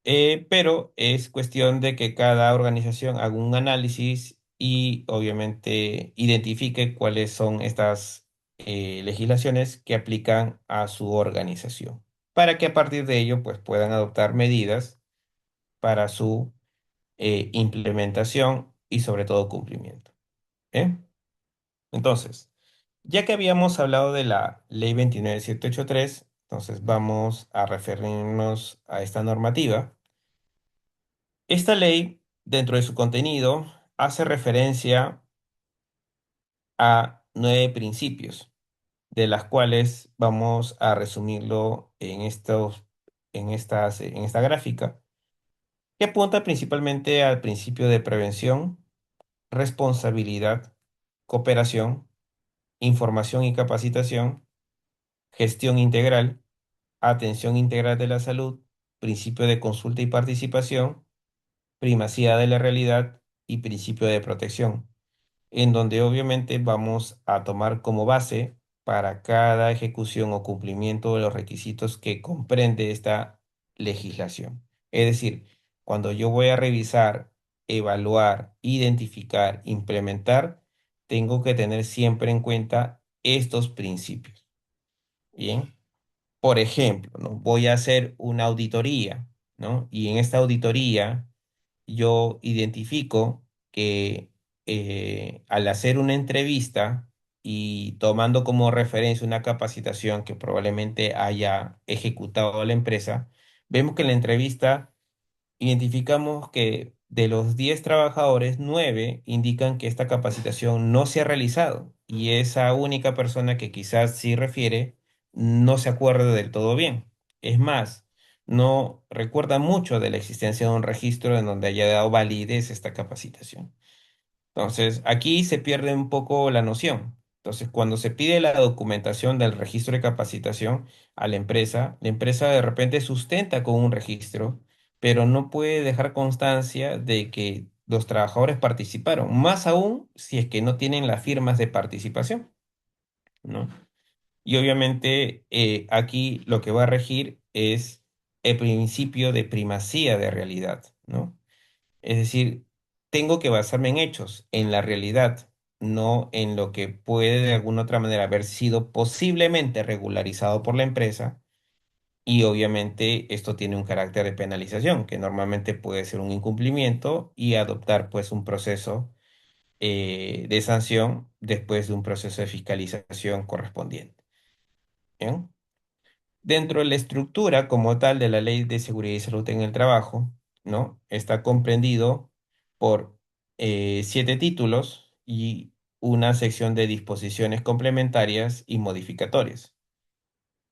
Pero es cuestión de que cada organización haga un análisis y obviamente identifique cuáles son estas legislaciones que aplican a su organización, para que a partir de ello pues puedan adoptar medidas para su implementación y sobre todo cumplimiento. ¿Eh? Entonces, ya que habíamos hablado de la Ley 29783, entonces vamos a referirnos a esta normativa. Esta ley, dentro de su contenido, hace referencia a 9 principios, de las cuales vamos a resumirlo en esta gráfica, que apunta principalmente al principio de prevención, responsabilidad, cooperación, información y capacitación, gestión integral, atención integral de la salud, principio de consulta y participación, primacía de la realidad y principio de protección, en donde obviamente vamos a tomar como base para cada ejecución o cumplimiento de los requisitos que comprende esta legislación. Es decir, cuando yo voy a revisar, evaluar, identificar, implementar, tengo que tener siempre en cuenta estos principios. Bien. Por ejemplo, ¿no? Voy a hacer una auditoría, ¿no? Y en esta auditoría yo identifico que al hacer una entrevista y tomando como referencia una capacitación que probablemente haya ejecutado la empresa, vemos que en la entrevista identificamos que de los 10 trabajadores, 9 indican que esta capacitación no se ha realizado y esa única persona que quizás sí refiere no se acuerda del todo bien. Es más, no recuerda mucho de la existencia de un registro en donde haya dado validez a esta capacitación. Entonces, aquí se pierde un poco la noción. Entonces, cuando se pide la documentación del registro de capacitación a la empresa de repente sustenta con un registro, pero no puede dejar constancia de que los trabajadores participaron, más aún si es que no tienen las firmas de participación, ¿no? Y obviamente aquí lo que va a regir es el principio de primacía de realidad, ¿no? Es decir, tengo que basarme en hechos, en la realidad, no en lo que puede de alguna otra manera haber sido posiblemente regularizado por la empresa. Y obviamente esto tiene un carácter de penalización, que normalmente puede ser un incumplimiento y adoptar pues un proceso de sanción después de un proceso de fiscalización correspondiente. ¿Bien? Dentro de la estructura como tal de la Ley de Seguridad y Salud en el Trabajo, ¿no? Está comprendido por 7 títulos y una sección de disposiciones complementarias y modificatorias,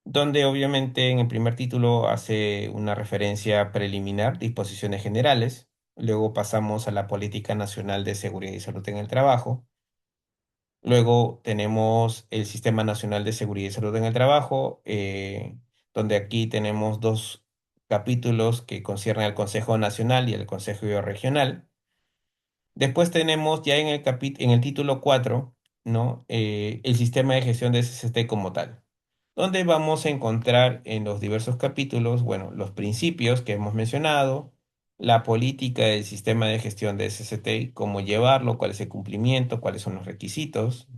donde obviamente en el primer título hace una referencia preliminar, disposiciones generales, luego pasamos a la Política Nacional de Seguridad y Salud en el Trabajo. Luego tenemos el Sistema Nacional de Seguridad y Salud en el Trabajo, donde aquí tenemos 2 capítulos que conciernen al Consejo Nacional y al Consejo Regional. Después tenemos ya en el título 4, ¿no? El sistema de gestión de SST como tal, donde vamos a encontrar en los diversos capítulos, bueno, los principios que hemos mencionado, la política del sistema de gestión de SST, cómo llevarlo, cuál es el cumplimiento, cuáles son los requisitos.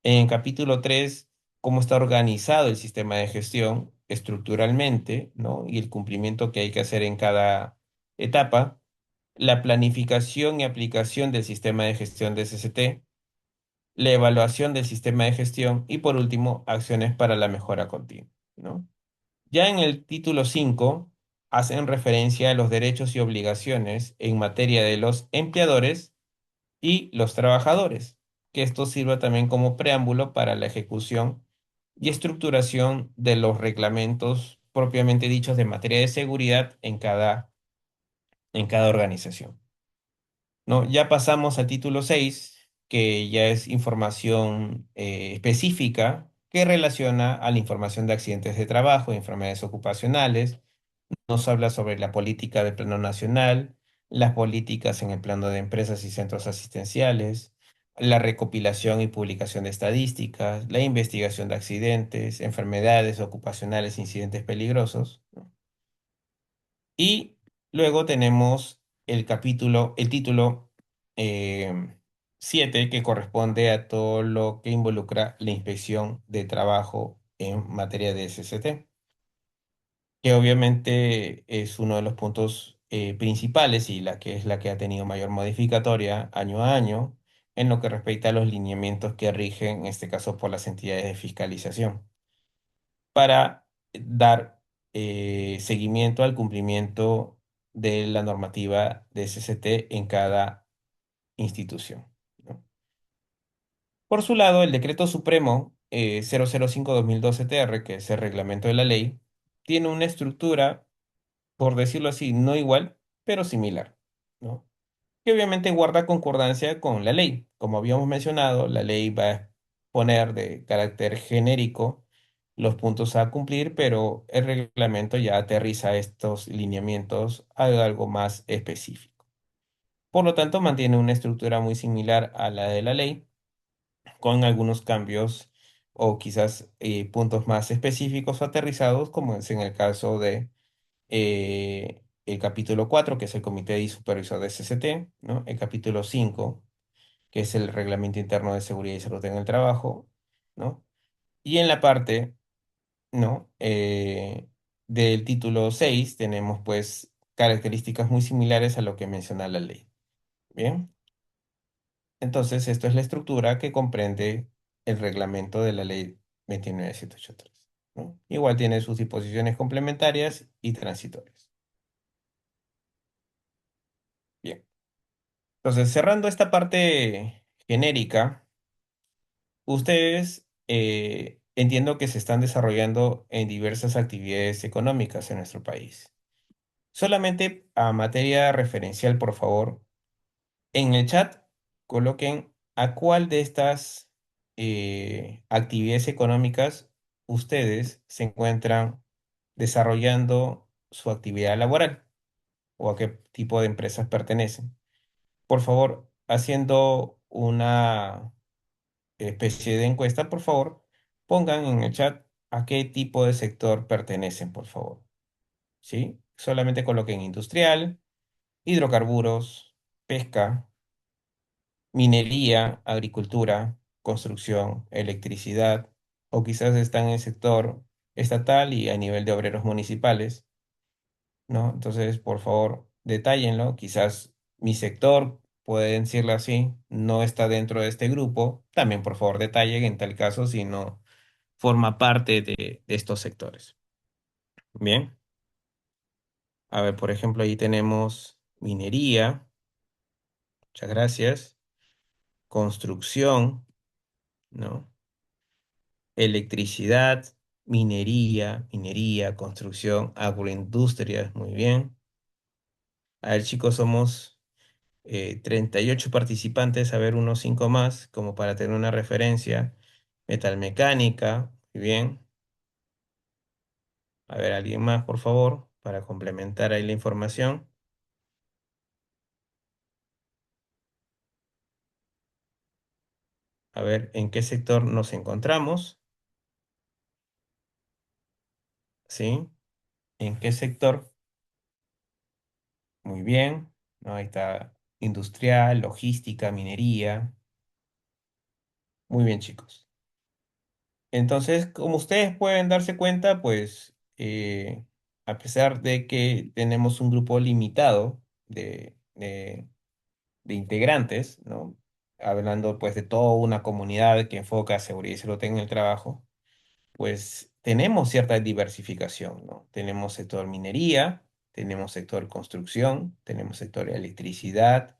En capítulo 3, cómo está organizado el sistema de gestión estructuralmente, ¿no? Y el cumplimiento que hay que hacer en cada etapa. La planificación y aplicación del sistema de gestión de SST, la evaluación del sistema de gestión y por último, acciones para la mejora continua, ¿no? Ya en el título 5 hacen referencia a los derechos y obligaciones en materia de los empleadores y los trabajadores, que esto sirva también como preámbulo para la ejecución y estructuración de los reglamentos propiamente dichos de materia de seguridad en cada organización. ¿No? Ya pasamos al título 6, que ya es información específica que relaciona a la información de accidentes de trabajo, enfermedades ocupacionales. Nos habla sobre la política del plano nacional, las políticas en el plano de empresas y centros asistenciales, la recopilación y publicación de estadísticas, la investigación de accidentes, enfermedades ocupacionales, incidentes peligrosos, ¿no? Y luego tenemos el título eh, 7, que corresponde a todo lo que involucra la inspección de trabajo en materia de SCT, que obviamente es uno de los puntos principales y la que es la que ha tenido mayor modificatoria año a año en lo que respecta a los lineamientos que rigen, en este caso por las entidades de fiscalización, para dar seguimiento al cumplimiento de la normativa de SCT en cada institución, ¿no? Por su lado, el Decreto Supremo 005/2012 TR, que es el reglamento de la ley, tiene una estructura, por decirlo así, no igual, pero similar, ¿no? Que obviamente guarda concordancia con la ley. Como habíamos mencionado, la ley va a poner de carácter genérico los puntos a cumplir, pero el reglamento ya aterriza estos lineamientos a algo más específico. Por lo tanto, mantiene una estructura muy similar a la de la ley, con algunos cambios o quizás puntos más específicos o aterrizados, como es en el caso de el capítulo 4, que es el Comité y Supervisor de SCT, ¿no? El capítulo 5, que es el Reglamento Interno de Seguridad y Salud en el Trabajo, ¿no? Y en la parte, ¿no? Del título 6 tenemos pues características muy similares a lo que menciona la ley. Bien, entonces esto es la estructura que comprende el reglamento de la ley 29783, ¿no? Igual tiene sus disposiciones complementarias y transitorias. Bien. Entonces, cerrando esta parte genérica, ustedes entiendo que se están desarrollando en diversas actividades económicas en nuestro país. Solamente a materia referencial, por favor, en el chat coloquen a cuál de estas actividades económicas ustedes se encuentran desarrollando su actividad laboral o a qué tipo de empresas pertenecen. Por favor, haciendo una especie de encuesta, por favor, pongan en el chat a qué tipo de sector pertenecen, por favor. ¿Sí? Solamente coloquen industrial, hidrocarburos, pesca, minería, agricultura, construcción, electricidad, o quizás están en el sector estatal y a nivel de obreros municipales, ¿no? Entonces, por favor, detállenlo. Quizás mi sector, pueden decirlo así, no está dentro de este grupo. También, por favor, detallen en tal caso si no forma parte de estos sectores. Bien, a ver, por ejemplo, ahí tenemos minería, muchas gracias, construcción, ¿no? Electricidad, minería, construcción, agroindustria, muy bien. A ver, chicos, somos 38 participantes, a ver, unos 5 más, como para tener una referencia. Metalmecánica, muy bien. A ver, alguien más, por favor, para complementar ahí la información. A ver, ¿en qué sector nos encontramos? ¿Sí? ¿En qué sector? Muy bien. ¿No? Ahí está industrial, logística, minería. Muy bien, chicos. Entonces, como ustedes pueden darse cuenta, pues a pesar de que tenemos un grupo limitado de integrantes, ¿no? Hablando pues de toda una comunidad que enfoca seguridad y salud en el trabajo, pues tenemos cierta diversificación, ¿no? Tenemos sector minería, tenemos sector construcción, tenemos sector electricidad,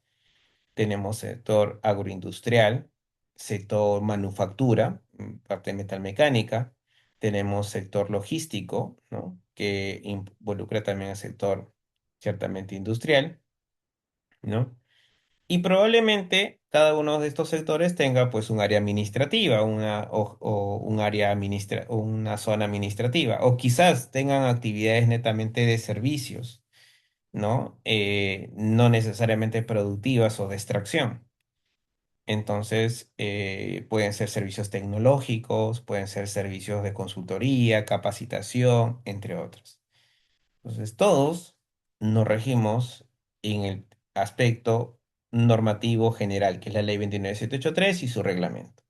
tenemos sector agroindustrial, sector manufactura, parte metalmecánica, tenemos sector logístico, ¿no? Que involucra también el sector ciertamente industrial, ¿no? Y probablemente cada uno de estos sectores tenga pues un área administrativa, o un una zona administrativa, o quizás tengan actividades netamente de servicios, ¿no? No necesariamente productivas o de extracción. Entonces, pueden ser servicios tecnológicos, pueden ser servicios de consultoría, capacitación, entre otros. Entonces, todos nos regimos en el aspecto normativo general, que es la Ley 29783 y su reglamento.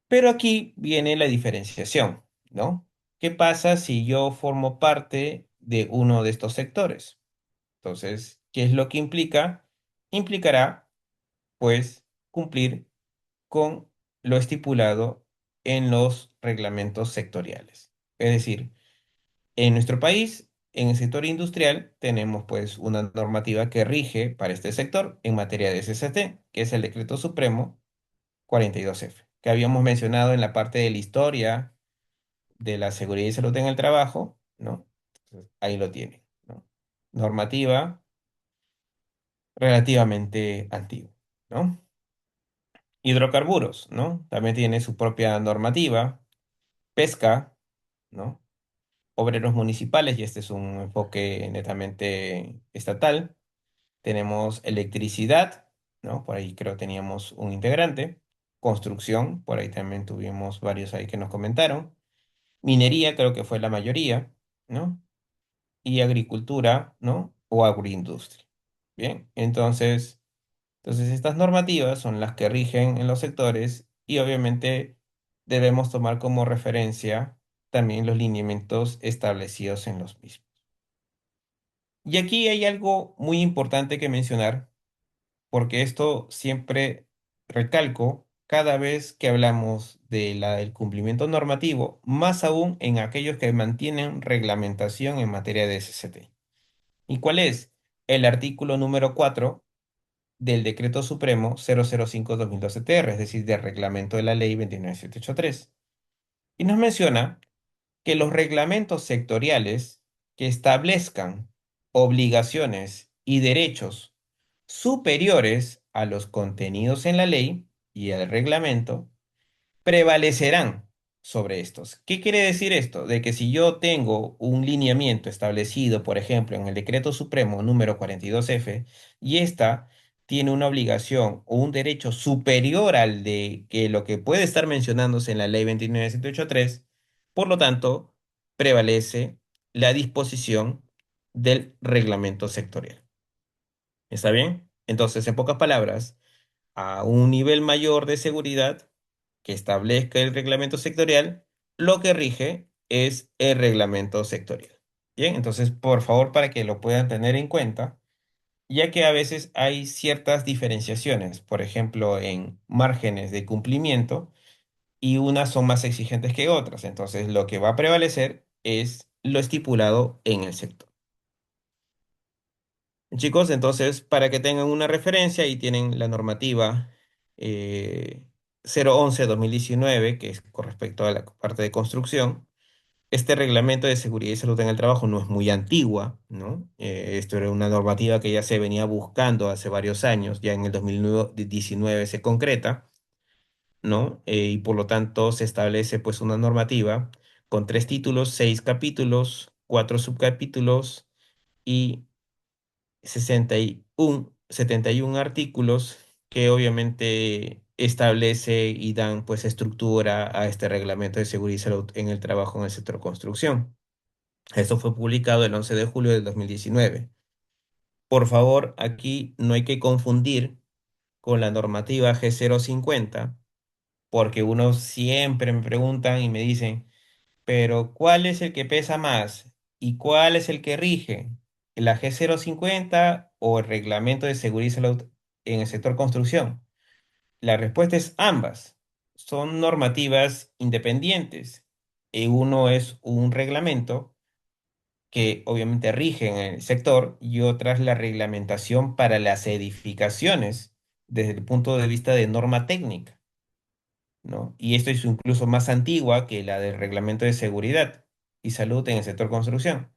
Pero aquí viene la diferenciación, ¿no? ¿Qué pasa si yo formo parte de uno de estos sectores? Entonces, ¿qué es lo que implica? Implicará, pues, cumplir con lo estipulado en los reglamentos sectoriales. Es decir, en nuestro país, en el sector industrial, tenemos pues una normativa que rige para este sector en materia de SST, que es el Decreto Supremo 42F, que habíamos mencionado en la parte de la historia de la seguridad y salud en el trabajo, ¿no? Entonces, ahí lo tienen, ¿no? Normativa relativamente antigua, ¿no? Hidrocarburos, ¿no? También tiene su propia normativa. Pesca, ¿no? Obreros municipales, y este es un enfoque netamente estatal. Tenemos electricidad, ¿no? Por ahí creo teníamos un integrante. Construcción, por ahí también tuvimos varios ahí que nos comentaron. Minería, creo que fue la mayoría, ¿no? Y agricultura, ¿no? O agroindustria. Bien, entonces estas normativas son las que rigen en los sectores y obviamente debemos tomar como referencia también los lineamientos establecidos en los mismos. Y aquí hay algo muy importante que mencionar, porque esto siempre recalco cada vez que hablamos del cumplimiento normativo, más aún en aquellos que mantienen reglamentación en materia de SCT. ¿Y cuál es? El artículo número 4 del Decreto Supremo 005/2012 TR, es decir, del reglamento de la Ley 29783. Y nos menciona que los reglamentos sectoriales que establezcan obligaciones y derechos superiores a los contenidos en la ley y el reglamento prevalecerán sobre estos. ¿Qué quiere decir esto? De que si yo tengo un lineamiento establecido, por ejemplo, en el Decreto Supremo número 42F, y ésta tiene una obligación o un derecho superior al de que lo que puede estar mencionándose en la Ley 29783, por lo tanto, prevalece la disposición del reglamento sectorial. ¿Está bien? Entonces, en pocas palabras, a un nivel mayor de seguridad que establezca el reglamento sectorial, lo que rige es el reglamento sectorial. Bien, entonces, por favor, para que lo puedan tener en cuenta, ya que a veces hay ciertas diferenciaciones, por ejemplo, en márgenes de cumplimiento, y unas son más exigentes que otras. Entonces, lo que va a prevalecer es lo estipulado en el sector. Chicos, entonces, para que tengan una referencia, ahí tienen la normativa 011/2019, que es con respecto a la parte de construcción. Este reglamento de seguridad y salud en el trabajo no es muy antigua, ¿no? Esto era una normativa que ya se venía buscando hace varios años, ya en el 2019 se concreta, ¿no? Y por lo tanto se establece pues una normativa con 3 títulos, 6 capítulos, 4 subcapítulos y 71 artículos que obviamente establece y dan pues estructura a este reglamento de seguridad y salud en el trabajo en el sector construcción. Esto fue publicado el 11 de julio del 2019. Por favor, aquí no hay que confundir con la normativa G050, porque uno siempre me preguntan y me dicen, pero ¿cuál es el que pesa más? ¿Y cuál es el que rige? ¿La G050 o el Reglamento de Seguridad y Salud en el sector construcción? La respuesta es ambas. Son normativas independientes. Uno es un reglamento que obviamente rige en el sector y otra es la reglamentación para las edificaciones desde el punto de vista de norma técnica, ¿no? Y esto es incluso más antigua que la del Reglamento de Seguridad y Salud en el sector construcción.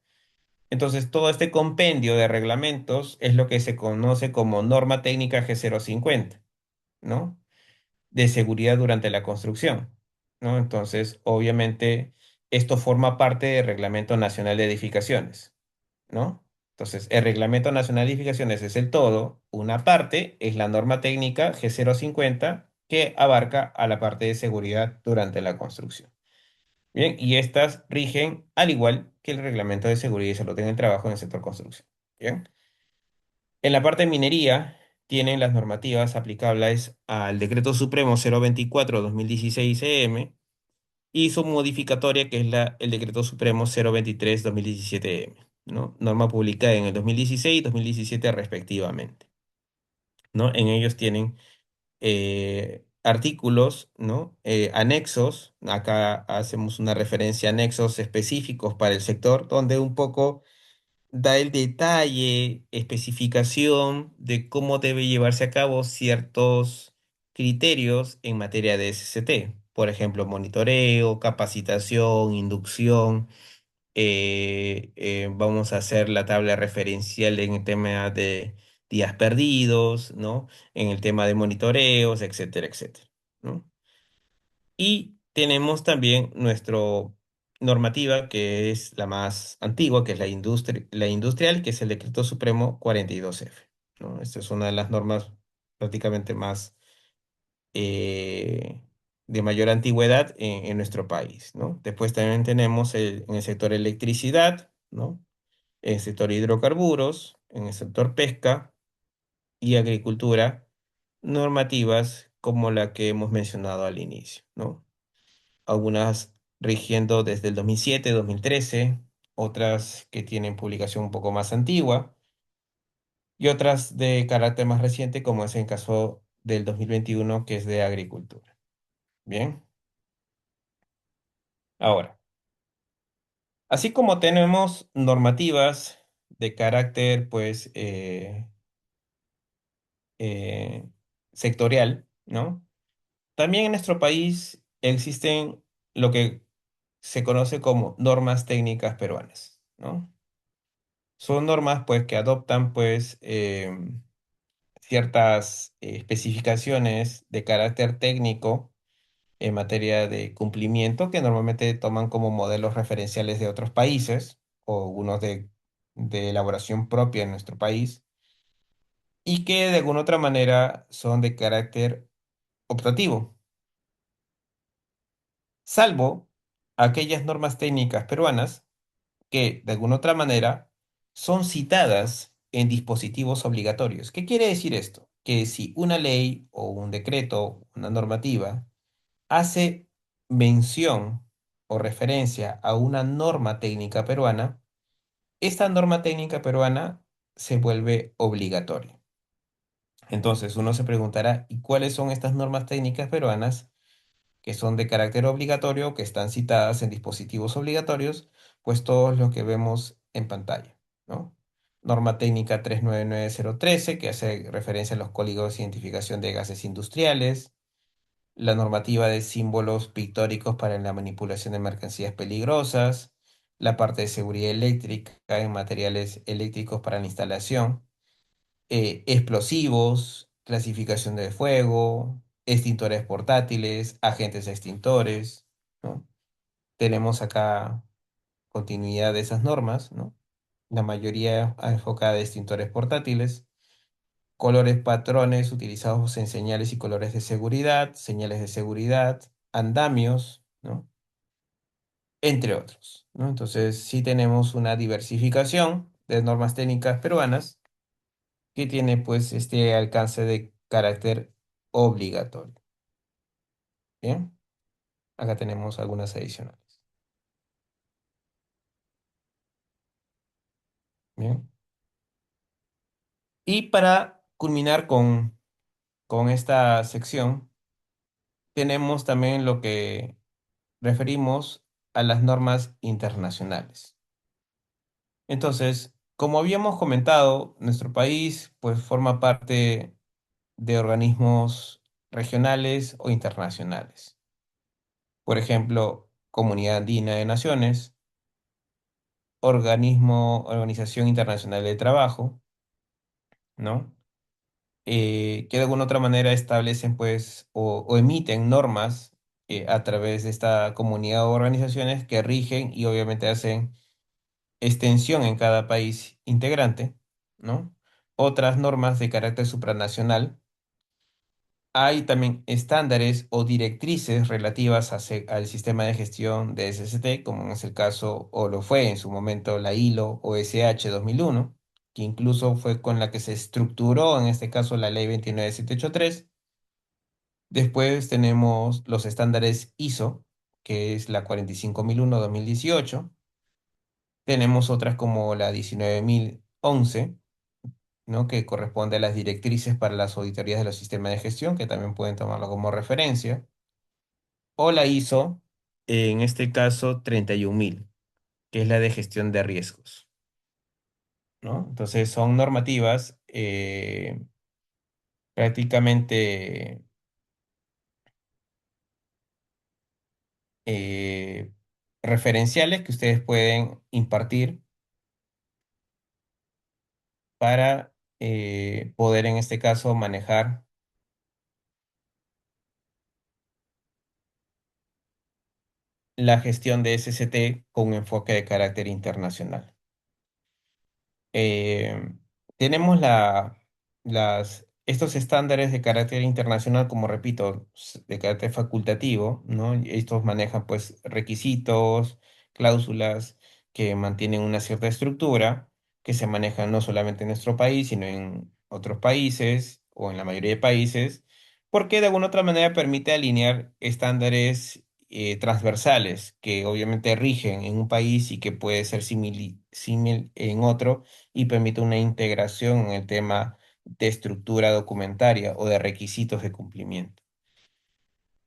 Entonces, todo este compendio de reglamentos es lo que se conoce como norma técnica G050, ¿no? De seguridad durante la construcción, ¿no? Entonces, obviamente, esto forma parte del Reglamento Nacional de Edificaciones, ¿no? Entonces, el Reglamento Nacional de Edificaciones es el todo, una parte es la norma técnica G050 que abarca a la parte de seguridad durante la construcción. Bien, y estas rigen al igual que el Reglamento de Seguridad y Salud en el Trabajo en el sector construcción. Bien, en la parte de minería tienen las normativas aplicables al Decreto Supremo 024/2016 y su modificatoria, que es el Decreto Supremo 023/2017, ¿no? Norma publicada en el 2016 y 2017 respectivamente, ¿no? En ellos tienen artículos, ¿no? Anexos, acá hacemos una referencia a anexos específicos para el sector, donde un poco da el detalle, especificación de cómo debe llevarse a cabo ciertos criterios en materia de SCT. Por ejemplo, monitoreo, capacitación, inducción. Vamos a hacer la tabla referencial en el tema de días perdidos, ¿no? En el tema de monitoreos, etcétera, etcétera, ¿no? Y tenemos también nuestra normativa, que es la más antigua, que es la industrial, que es el Decreto Supremo 42F, ¿no? Esta es una de las normas prácticamente más eh, de mayor antigüedad en nuestro país, ¿no? Después también tenemos en el sector electricidad, ¿no? En el sector hidrocarburos, en el sector pesca y agricultura, normativas como la que hemos mencionado al inicio, ¿no? Algunas rigiendo desde el 2007, 2013, otras que tienen publicación un poco más antigua y otras de carácter más reciente, como es el caso del 2021, que es de agricultura. Bien, ahora, así como tenemos normativas de carácter, pues, eh, sectorial, ¿no? También en nuestro país existen lo que se conoce como normas técnicas peruanas, ¿no? Son normas pues que adoptan pues ciertas especificaciones de carácter técnico en materia de cumplimiento que normalmente toman como modelos referenciales de otros países o unos de elaboración propia en nuestro país y que de alguna otra manera son de carácter optativo, salvo aquellas normas técnicas peruanas que, de alguna otra manera, son citadas en dispositivos obligatorios. ¿Qué quiere decir esto? Que si una ley o un decreto, una normativa, hace mención o referencia a una norma técnica peruana, esta norma técnica peruana se vuelve obligatoria. Entonces uno se preguntará, ¿y cuáles son estas normas técnicas peruanas que son de carácter obligatorio, que están citadas en dispositivos obligatorios? Pues todos los que vemos en pantalla, ¿no? Norma técnica 399013, que hace referencia a los códigos de identificación de gases industriales. La normativa de símbolos pictóricos para la manipulación de mercancías peligrosas. La parte de seguridad eléctrica en materiales eléctricos para la instalación. Explosivos, clasificación de fuego, extintores portátiles, agentes extintores, ¿no? Tenemos acá continuidad de esas normas, ¿no? La mayoría enfocada a extintores portátiles, colores patrones utilizados en señales y colores de seguridad, señales de seguridad, andamios, ¿no? Entre otros, ¿no? Entonces, sí tenemos una diversificación de normas técnicas peruanas que tiene pues este alcance de carácter obligatorio. Bien, acá tenemos algunas adicionales. Bien, y para culminar con esta sección, tenemos también lo que referimos a las normas internacionales. Entonces, como habíamos comentado, nuestro país pues forma parte de organismos regionales o internacionales. Por ejemplo, Comunidad Andina de Naciones, Organización Internacional del Trabajo, ¿no? Que de alguna otra manera establecen, pues, o emiten normas a través de esta comunidad o organizaciones que rigen y obviamente hacen extensión en cada país integrante, ¿no? Otras normas de carácter supranacional. Hay también estándares o directrices relativas al sistema de gestión de SST, como es el caso, o lo fue en su momento, la ILO o SH 2001, que incluso fue con la que se estructuró, en este caso, la ley 29783. Después tenemos los estándares ISO, que es la 45001-2018. Tenemos otras como la 19011, ¿no? Que corresponde a las directrices para las auditorías de los sistemas de gestión, que también pueden tomarlo como referencia. O la ISO, en este caso 31000, que es la de gestión de riesgos, ¿no? Entonces son normativas prácticamente eh, referenciales que ustedes pueden impartir para poder en este caso manejar la gestión de SCT con un enfoque de carácter internacional. eh, Tenemos estos estándares de carácter internacional, como repito, de carácter facultativo, ¿no? Y estos manejan pues requisitos, cláusulas que mantienen una cierta estructura, que se manejan no solamente en nuestro país, sino en otros países o en la mayoría de países, porque de alguna otra manera permite alinear estándares transversales que obviamente rigen en un país y que puede ser símil en otro y permite una integración en el tema de estructura documentaria o de requisitos de cumplimiento,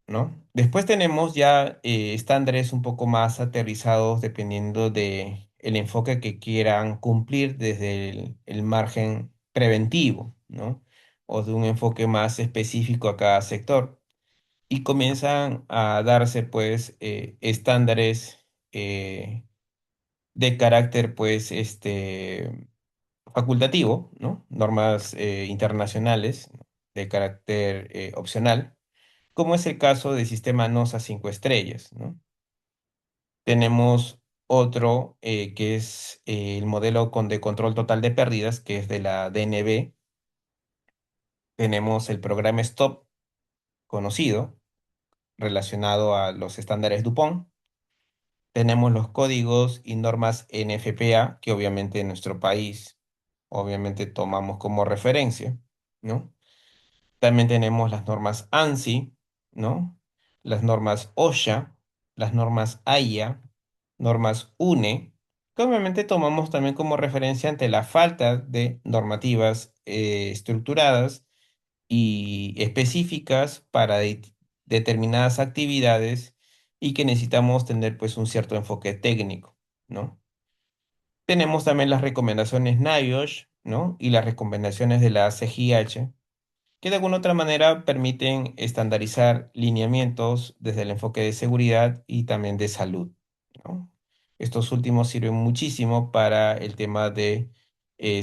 ¿no? Después tenemos ya estándares un poco más aterrizados dependiendo de el enfoque que quieran cumplir desde el margen preventivo, ¿no? O de un enfoque más específico a cada sector. Y comienzan a darse, pues, estándares de carácter, pues, facultativo, ¿no? Normas internacionales de carácter opcional, como es el caso del sistema NOSA 5 estrellas, ¿no? Tenemos otro que es el modelo de control total de pérdidas, que es de la DNB. Tenemos el programa STOP conocido, relacionado a los estándares DuPont. Tenemos los códigos y normas NFPA, que obviamente en nuestro país, obviamente tomamos como referencia, ¿no? También tenemos las normas ANSI, ¿no? Las normas OSHA, las normas AIA, normas UNE, que obviamente tomamos también como referencia ante la falta de normativas estructuradas y específicas para determinadas actividades y que necesitamos tener pues un cierto enfoque técnico, ¿no? Tenemos también las recomendaciones NIOSH, ¿no? Y las recomendaciones de la CGH que de alguna otra manera permiten estandarizar lineamientos desde el enfoque de seguridad y también de salud, ¿no? Estos últimos sirven muchísimo para el tema de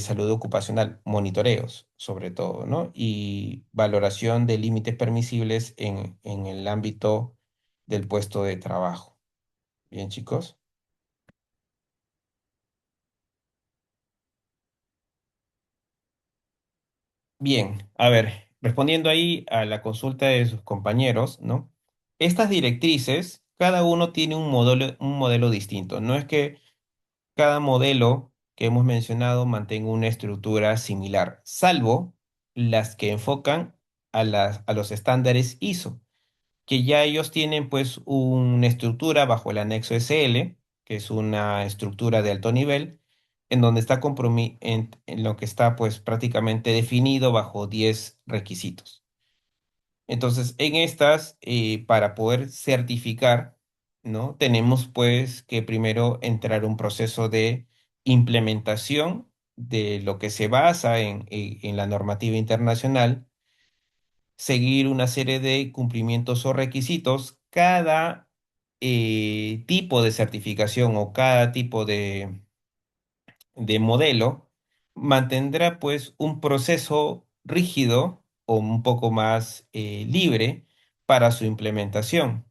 salud ocupacional, monitoreos sobre todo, ¿no? Y valoración de límites permisibles en el ámbito del puesto de trabajo. Bien, chicos. Bien, a ver, respondiendo ahí a la consulta de sus compañeros, ¿no? Estas directrices, cada uno tiene un modelo distinto. No es que cada modelo que hemos mencionado mantenga una estructura similar, salvo las que enfocan a los estándares ISO, que ya ellos tienen pues una estructura bajo el anexo SL, que es una estructura de alto nivel, en donde está en lo que está pues prácticamente definido bajo 10 requisitos. Entonces, en estas, para poder certificar, ¿no? Tenemos pues que primero entrar un proceso de implementación de lo que se basa en la normativa internacional, seguir una serie de cumplimientos o requisitos. Cada tipo de certificación o cada tipo de modelo mantendrá pues un proceso rígido o un poco más libre para su implementación.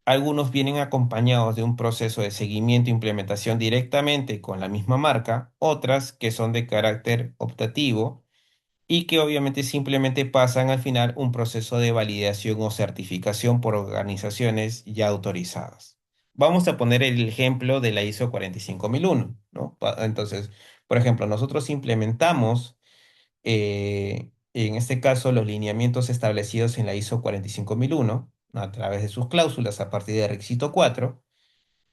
algunos vienen acompañados de un proceso de seguimiento e implementación directamente con la misma marca, otras que son de carácter optativo y que obviamente simplemente pasan al final un proceso de validación o certificación por organizaciones ya autorizadas. Vamos a poner el ejemplo de la ISO 45001, ¿no? Entonces, por ejemplo, nosotros implementamos, en este caso, los lineamientos establecidos en la ISO 45001 a través de sus cláusulas a partir del requisito 4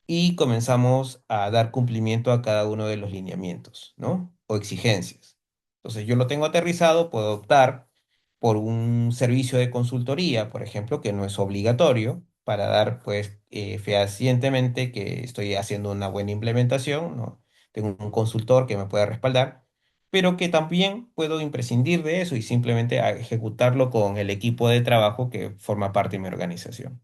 y comenzamos a dar cumplimiento a cada uno de los lineamientos, ¿no? O exigencias. Entonces yo lo tengo aterrizado, puedo optar por un servicio de consultoría, por ejemplo, que no es obligatorio para dar, pues, fehacientemente que estoy haciendo una buena implementación, ¿no? Tengo un consultor que me pueda respaldar, pero que también puedo imprescindir de eso y simplemente ejecutarlo con el equipo de trabajo que forma parte de mi organización.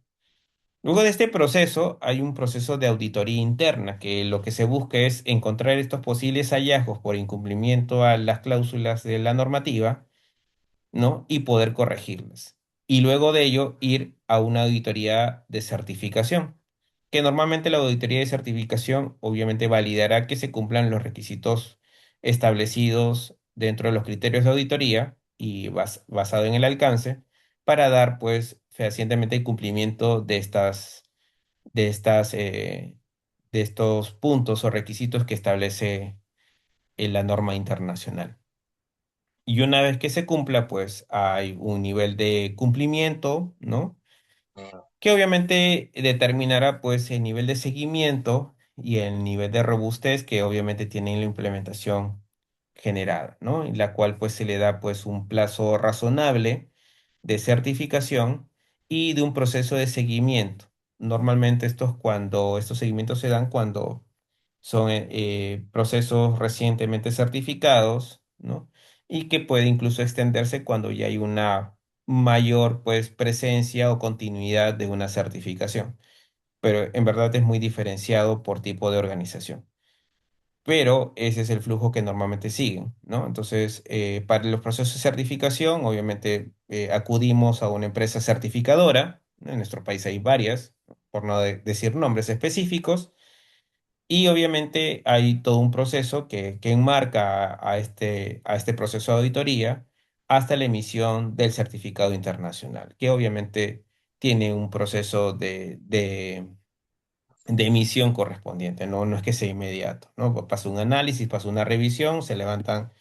Luego de este proceso, hay un proceso de auditoría interna, que lo que se busca es encontrar estos posibles hallazgos por incumplimiento a las cláusulas de la normativa, ¿no? Y poder corregirlas. Y luego de ello, ir a una auditoría de certificación, que normalmente la auditoría de certificación obviamente validará que se cumplan los requisitos establecidos dentro de los criterios de auditoría y basado en el alcance para dar, pues, fehacientemente el cumplimiento de estas, de estos puntos o requisitos que establece la norma internacional. Y una vez que se cumpla, pues hay un nivel de cumplimiento, ¿no? Que obviamente determinará pues el nivel de seguimiento y el nivel de robustez que obviamente tiene la implementación generada, ¿no? En la cual pues se le da pues un plazo razonable de certificación y de un proceso de seguimiento. Normalmente estos seguimientos se dan cuando son procesos recientemente certificados, ¿no? Y que puede incluso extenderse cuando ya hay una mayor pues presencia o continuidad de una certificación. Pero en verdad es muy diferenciado por tipo de organización. Pero ese es el flujo que normalmente siguen, ¿no? Entonces, para los procesos de certificación, obviamente acudimos a una empresa certificadora. En nuestro país hay varias, por no decir nombres específicos. Y obviamente hay todo un proceso que enmarca a este proceso de auditoría hasta la emisión del certificado internacional, que obviamente tiene un proceso de emisión correspondiente, ¿no? No es que sea inmediato, ¿no? Pues pasa un análisis, pasa una revisión, se levantan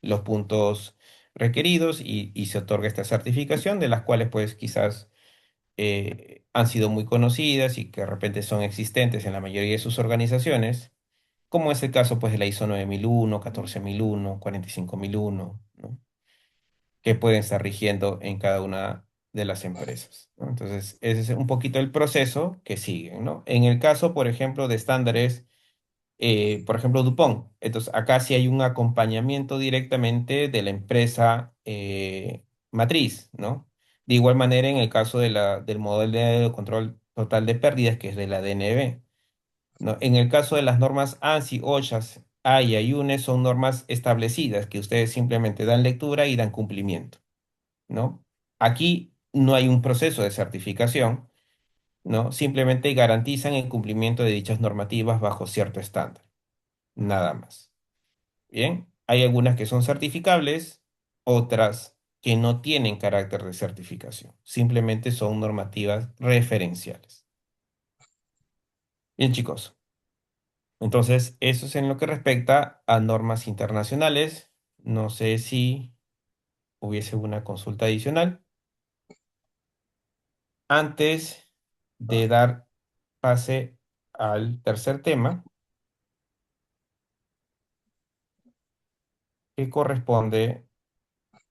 los puntos requeridos y se otorga esta certificación, de las cuales pues quizás han sido muy conocidas y que de repente son existentes en la mayoría de sus organizaciones, como es el caso pues de la ISO 9001, 14001, 45001, ¿no? Que pueden estar rigiendo en cada una de las empresas, ¿no? Entonces, ese es un poquito el proceso que siguen, ¿no? En el caso, por ejemplo, de estándares, por ejemplo, DuPont, entonces acá sí hay un acompañamiento directamente de la empresa matriz, ¿no? De igual manera, en el caso del modelo de control total de pérdidas, que es de la DNB. ¿No? En el caso de las normas ANSI, OSHA, AIA y UNE son normas establecidas que ustedes simplemente dan lectura y dan cumplimiento, ¿no? Aquí no hay un proceso de certificación, ¿no? Simplemente garantizan el cumplimiento de dichas normativas bajo cierto estándar, nada más. Bien, hay algunas que son certificables, otras que no tienen carácter de certificación, simplemente son normativas referenciales. Bien, chicos. Entonces, eso es en lo que respecta a normas internacionales. No sé si hubiese una consulta adicional. Antes de dar pase al tercer tema, que corresponde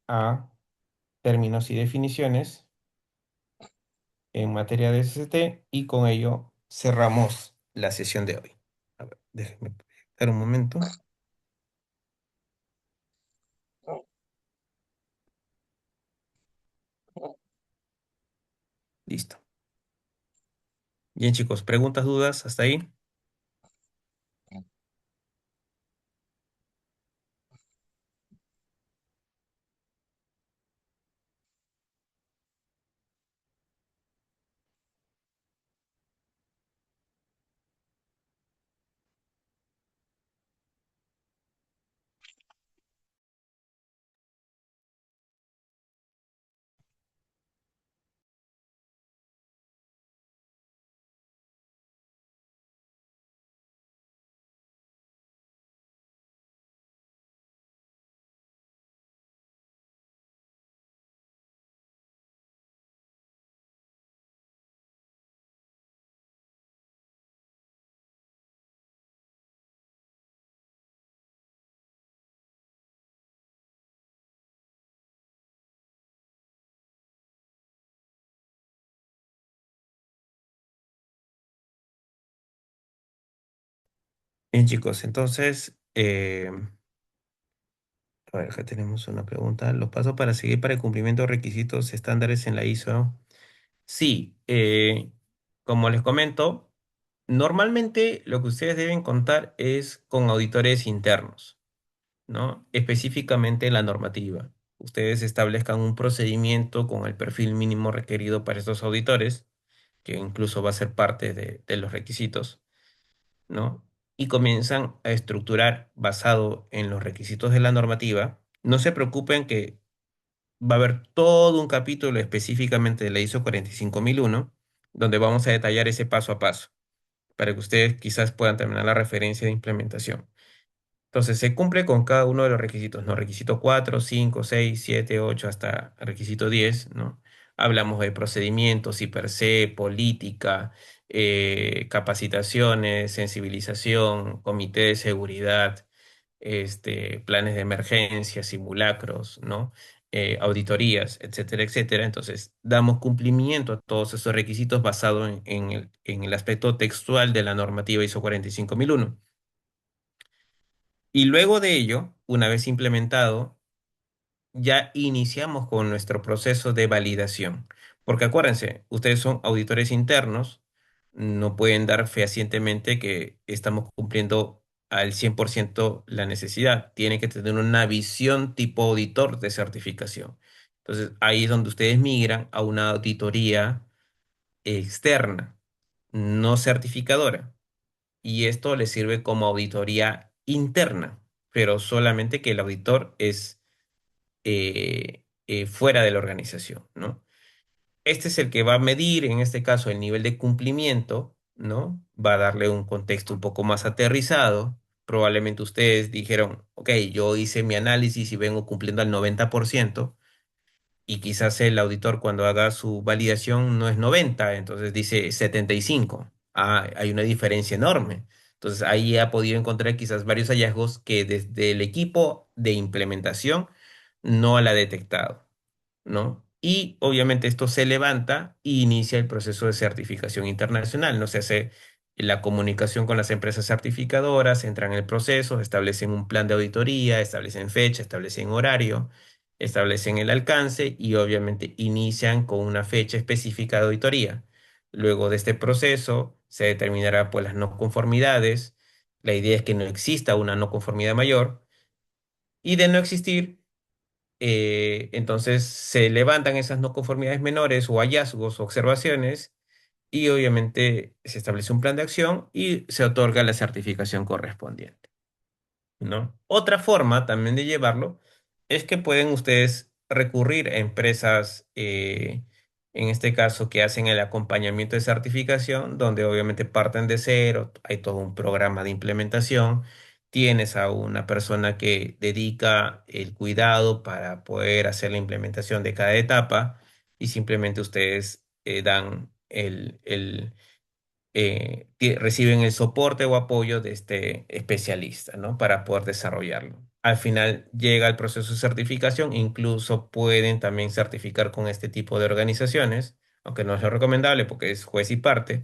a términos y definiciones en materia de SST, y con ello cerramos la sesión de hoy. A ver, déjenme dar un momento. Listo. Bien, chicos, preguntas, dudas, hasta ahí. Bien, chicos, entonces, a ver, acá tenemos una pregunta. ¿Los pasos para seguir para el cumplimiento de requisitos estándares en la ISO? Sí, como les comento, normalmente lo que ustedes deben contar es con auditores internos, ¿no? Específicamente la normativa. Ustedes establezcan un procedimiento con el perfil mínimo requerido para estos auditores, que incluso va a ser parte de los requisitos, ¿no? Y comienzan a estructurar basado en los requisitos de la normativa. No se preocupen que va a haber todo un capítulo específicamente de la ISO 45001, donde vamos a detallar ese paso a paso, para que ustedes quizás puedan terminar la referencia de implementación. Entonces, se cumple con cada uno de los requisitos, ¿no? Requisito 4, 5, 6, 7, 8, hasta requisito 10, ¿no? Hablamos de procedimientos, y per se, política, capacitaciones, sensibilización, comité de seguridad, planes de emergencia, simulacros, ¿no? Auditorías, etcétera, etcétera. Entonces, damos cumplimiento a todos esos requisitos basado en el aspecto textual de la normativa ISO 45001. Y luego de ello, una vez implementado, ya iniciamos con nuestro proceso de validación. Porque acuérdense, ustedes son auditores internos, no pueden dar fehacientemente que estamos cumpliendo al 100% la necesidad. Tienen que tener una visión tipo auditor de certificación. Entonces, ahí es donde ustedes migran a una auditoría externa, no certificadora, y esto le sirve como auditoría interna, pero solamente que el auditor es fuera de la organización, ¿no? Este es el que va a medir, en este caso, el nivel de cumplimiento, ¿no? Va a darle un contexto un poco más aterrizado. Probablemente ustedes dijeron, ok, yo hice mi análisis y vengo cumpliendo al 90%, y quizás el auditor cuando haga su validación no es 90, entonces dice 75. Ah, hay una diferencia enorme. Entonces ahí ha podido encontrar quizás varios hallazgos que desde el equipo de implementación no la ha detectado, ¿no? Y obviamente esto se levanta y inicia el proceso de certificación internacional, ¿no? Se hace la comunicación con las empresas certificadoras, entran en el proceso, establecen un plan de auditoría, establecen fecha, establecen horario, establecen el alcance y obviamente inician con una fecha específica de auditoría. Luego de este proceso se determinará pues las no conformidades. La idea es que no exista una no conformidad mayor, y de no existir, entonces se levantan esas no conformidades menores o hallazgos o observaciones, y obviamente se establece un plan de acción y se otorga la certificación correspondiente, ¿no? Otra forma también de llevarlo es que pueden ustedes recurrir a empresas, en este caso, que hacen el acompañamiento de certificación, donde obviamente parten de cero, hay todo un programa de implementación, tienes a una persona que dedica el cuidado para poder hacer la implementación de cada etapa, y simplemente ustedes dan reciben el soporte o apoyo de este especialista, ¿no? Para poder desarrollarlo. Al final llega el proceso de certificación, incluso pueden también certificar con este tipo de organizaciones, aunque no es lo recomendable porque es juez y parte.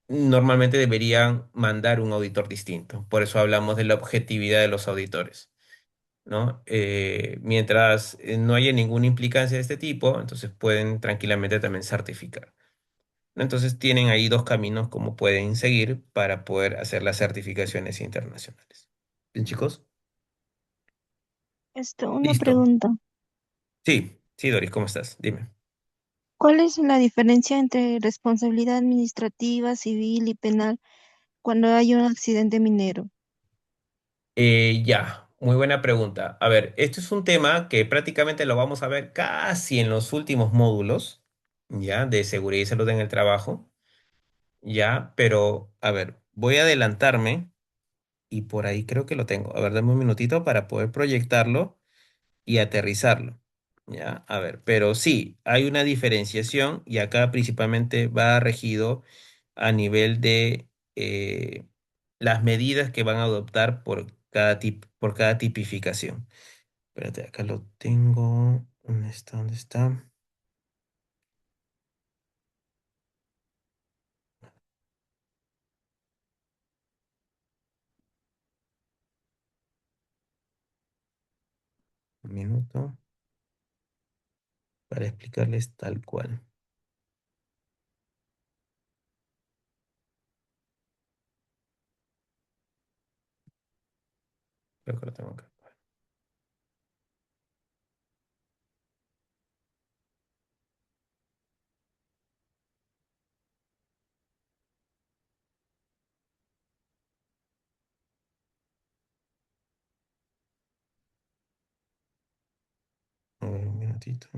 Normalmente deberían mandar un auditor distinto. Por eso hablamos de la objetividad de los auditores, ¿no? Mientras no haya ninguna implicancia de este tipo, entonces pueden tranquilamente también certificar. Entonces tienen ahí dos caminos como pueden seguir para poder hacer las certificaciones internacionales. Bien, chicos. Una Listo. pregunta. Sí, sí, Doris, ¿cómo estás? Dime. ¿Cuál es la diferencia entre responsabilidad administrativa, civil y penal cuando hay un accidente minero? Ya, muy buena pregunta. A ver, esto es un tema que prácticamente lo vamos a ver casi en los últimos módulos, ya, de seguridad y salud en el trabajo, ya, pero a ver, voy a adelantarme y por ahí creo que lo tengo. A ver, dame un minutito para poder proyectarlo y aterrizarlo. Ya, a ver, pero sí, hay una diferenciación, y acá principalmente va regido a nivel de las medidas que van a adoptar por cada tipificación. Espérate, acá lo tengo. ¿Dónde está? ¿Dónde está? Un minuto para explicarles tal cual. Creo que lo tengo acá. A ver, un minutito.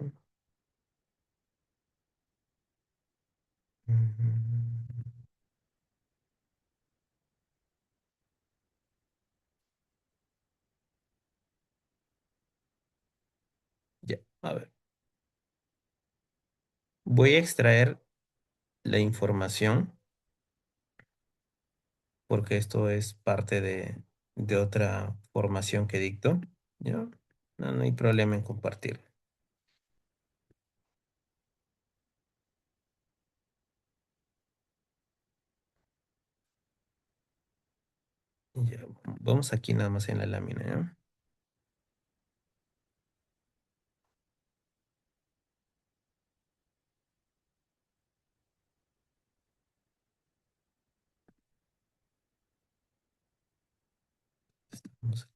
Ujú. Ya, a ver. Voy a extraer la información porque esto es parte de otra formación que dicto. ¿Ya? No, no hay problema en compartir. Ya, vamos aquí nada más en la lámina, ¿ya? Vamos-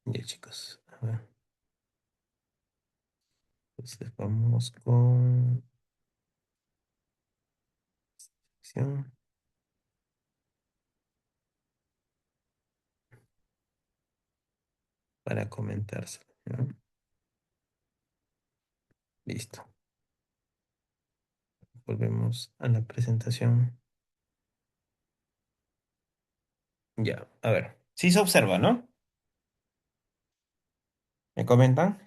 Ya, chicos. A ver, entonces vamos con sección para comentárselo, ¿ya? Listo. Volvemos a la presentación. Ya, a ver. Sí se observa, ¿no? ¿Me comentan?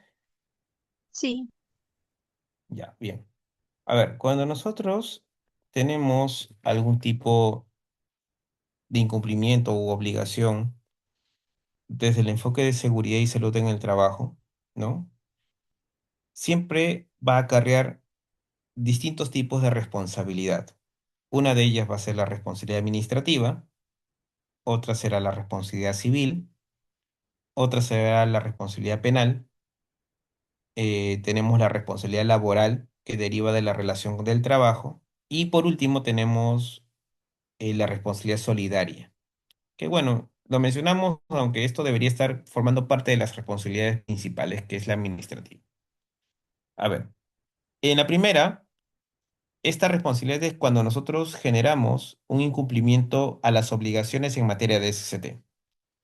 Sí, Ya, bien. A ver, cuando nosotros tenemos algún tipo de incumplimiento u obligación desde el enfoque de seguridad y salud en el trabajo, ¿no? Siempre va a acarrear distintos tipos de responsabilidad. Una de ellas va a ser la responsabilidad administrativa, otra será la responsabilidad civil, otra será la responsabilidad penal, tenemos la responsabilidad laboral que deriva de la relación del trabajo y por último tenemos la responsabilidad solidaria, que bueno, lo mencionamos, aunque esto debería estar formando parte de las responsabilidades principales, que es la administrativa. A ver, en la primera, esta responsabilidad es cuando nosotros generamos un incumplimiento a las obligaciones en materia de SCT.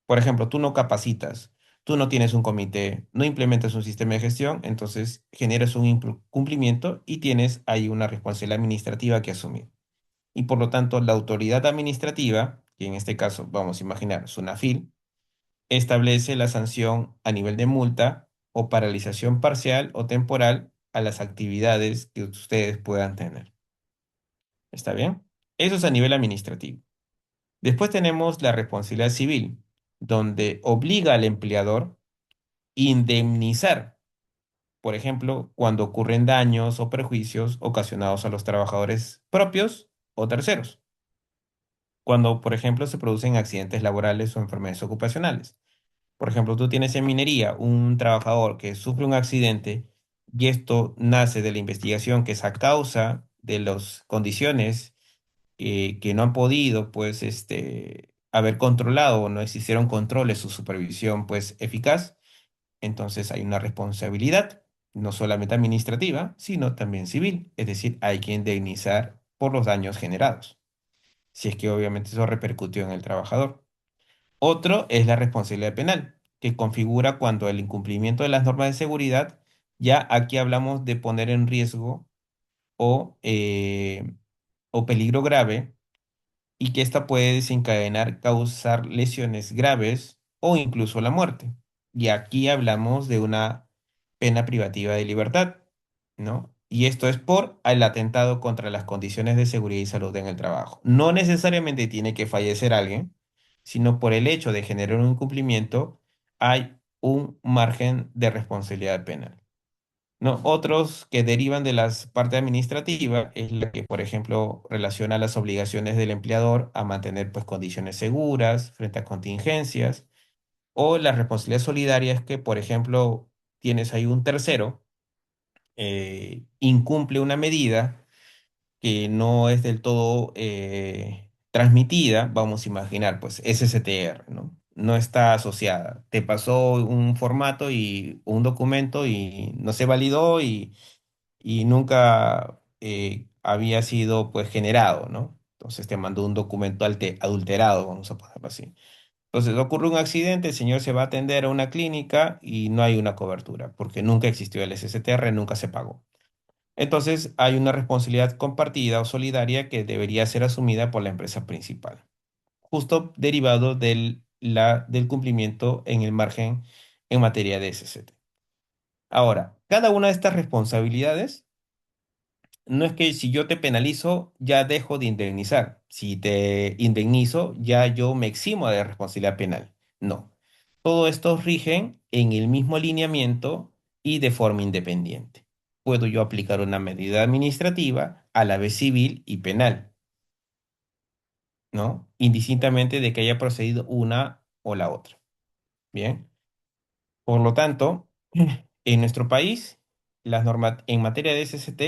Por ejemplo, tú no capacitas, tú no tienes un comité, no implementas un sistema de gestión, entonces generas un incumplimiento y tienes ahí una responsabilidad administrativa que asumir. Y por lo tanto, la autoridad administrativa, que en este caso vamos a imaginar SUNAFIL, establece la sanción a nivel de multa o paralización parcial o temporal a las actividades que ustedes puedan tener. ¿Está bien? Eso es a nivel administrativo. Después tenemos la responsabilidad civil, donde obliga al empleador indemnizar, por ejemplo, cuando ocurren daños o perjuicios ocasionados a los trabajadores propios o terceros. Cuando, por ejemplo, se producen accidentes laborales o enfermedades ocupacionales. Por ejemplo, tú tienes en minería un trabajador que sufre un accidente y esto nace de la investigación que es a causa de las condiciones que no han podido, pues, haber controlado o no existieron controles o supervisión, pues, eficaz. Entonces hay una responsabilidad, no solamente administrativa, sino también civil. Es decir, hay que indemnizar por los daños generados, si es que obviamente eso repercutió en el trabajador. Otro es la responsabilidad penal, que configura cuando el incumplimiento de las normas de seguridad, ya aquí hablamos de poner en riesgo o, eh, o peligro grave y que ésta puede desencadenar, causar lesiones graves o incluso la muerte. Y aquí hablamos de una pena privativa de libertad, ¿no? Y esto es por el atentado contra las condiciones de seguridad y salud en el trabajo. No necesariamente tiene que fallecer alguien, sino por el hecho de generar un incumplimiento, hay un margen de responsabilidad penal. ¿no? Otros que derivan de las parte administrativa es la que, por ejemplo, relaciona las obligaciones del empleador a mantener pues condiciones seguras frente a contingencias, o la responsabilidad solidaria es que, por ejemplo, tienes ahí un tercero, incumple una medida que no es del todo transmitida, vamos a imaginar, pues SSTR, ¿no? No está asociada. Te pasó un formato y un documento y no se validó y nunca había sido pues generado, ¿no? Entonces te mandó un documento adulterado, vamos a ponerlo así. Entonces ocurre un accidente, el señor se va a atender a una clínica y no hay una cobertura, porque nunca existió el SSTR, nunca se pagó. Entonces hay una responsabilidad compartida o solidaria que debería ser asumida por la empresa principal, justo derivado del cumplimiento en el margen en materia de SST. Ahora, cada una de estas responsabilidades no es que si yo te penalizo, ya dejo de indemnizar. Si te indemnizo, ya yo me eximo de responsabilidad penal. No. Todo esto rigen en el mismo lineamiento y de forma independiente. Puedo yo aplicar una medida administrativa a la vez civil y penal, ¿no? Indistintamente de que haya procedido una o la otra. Bien. Por lo tanto, en nuestro país, las normas en materia de SST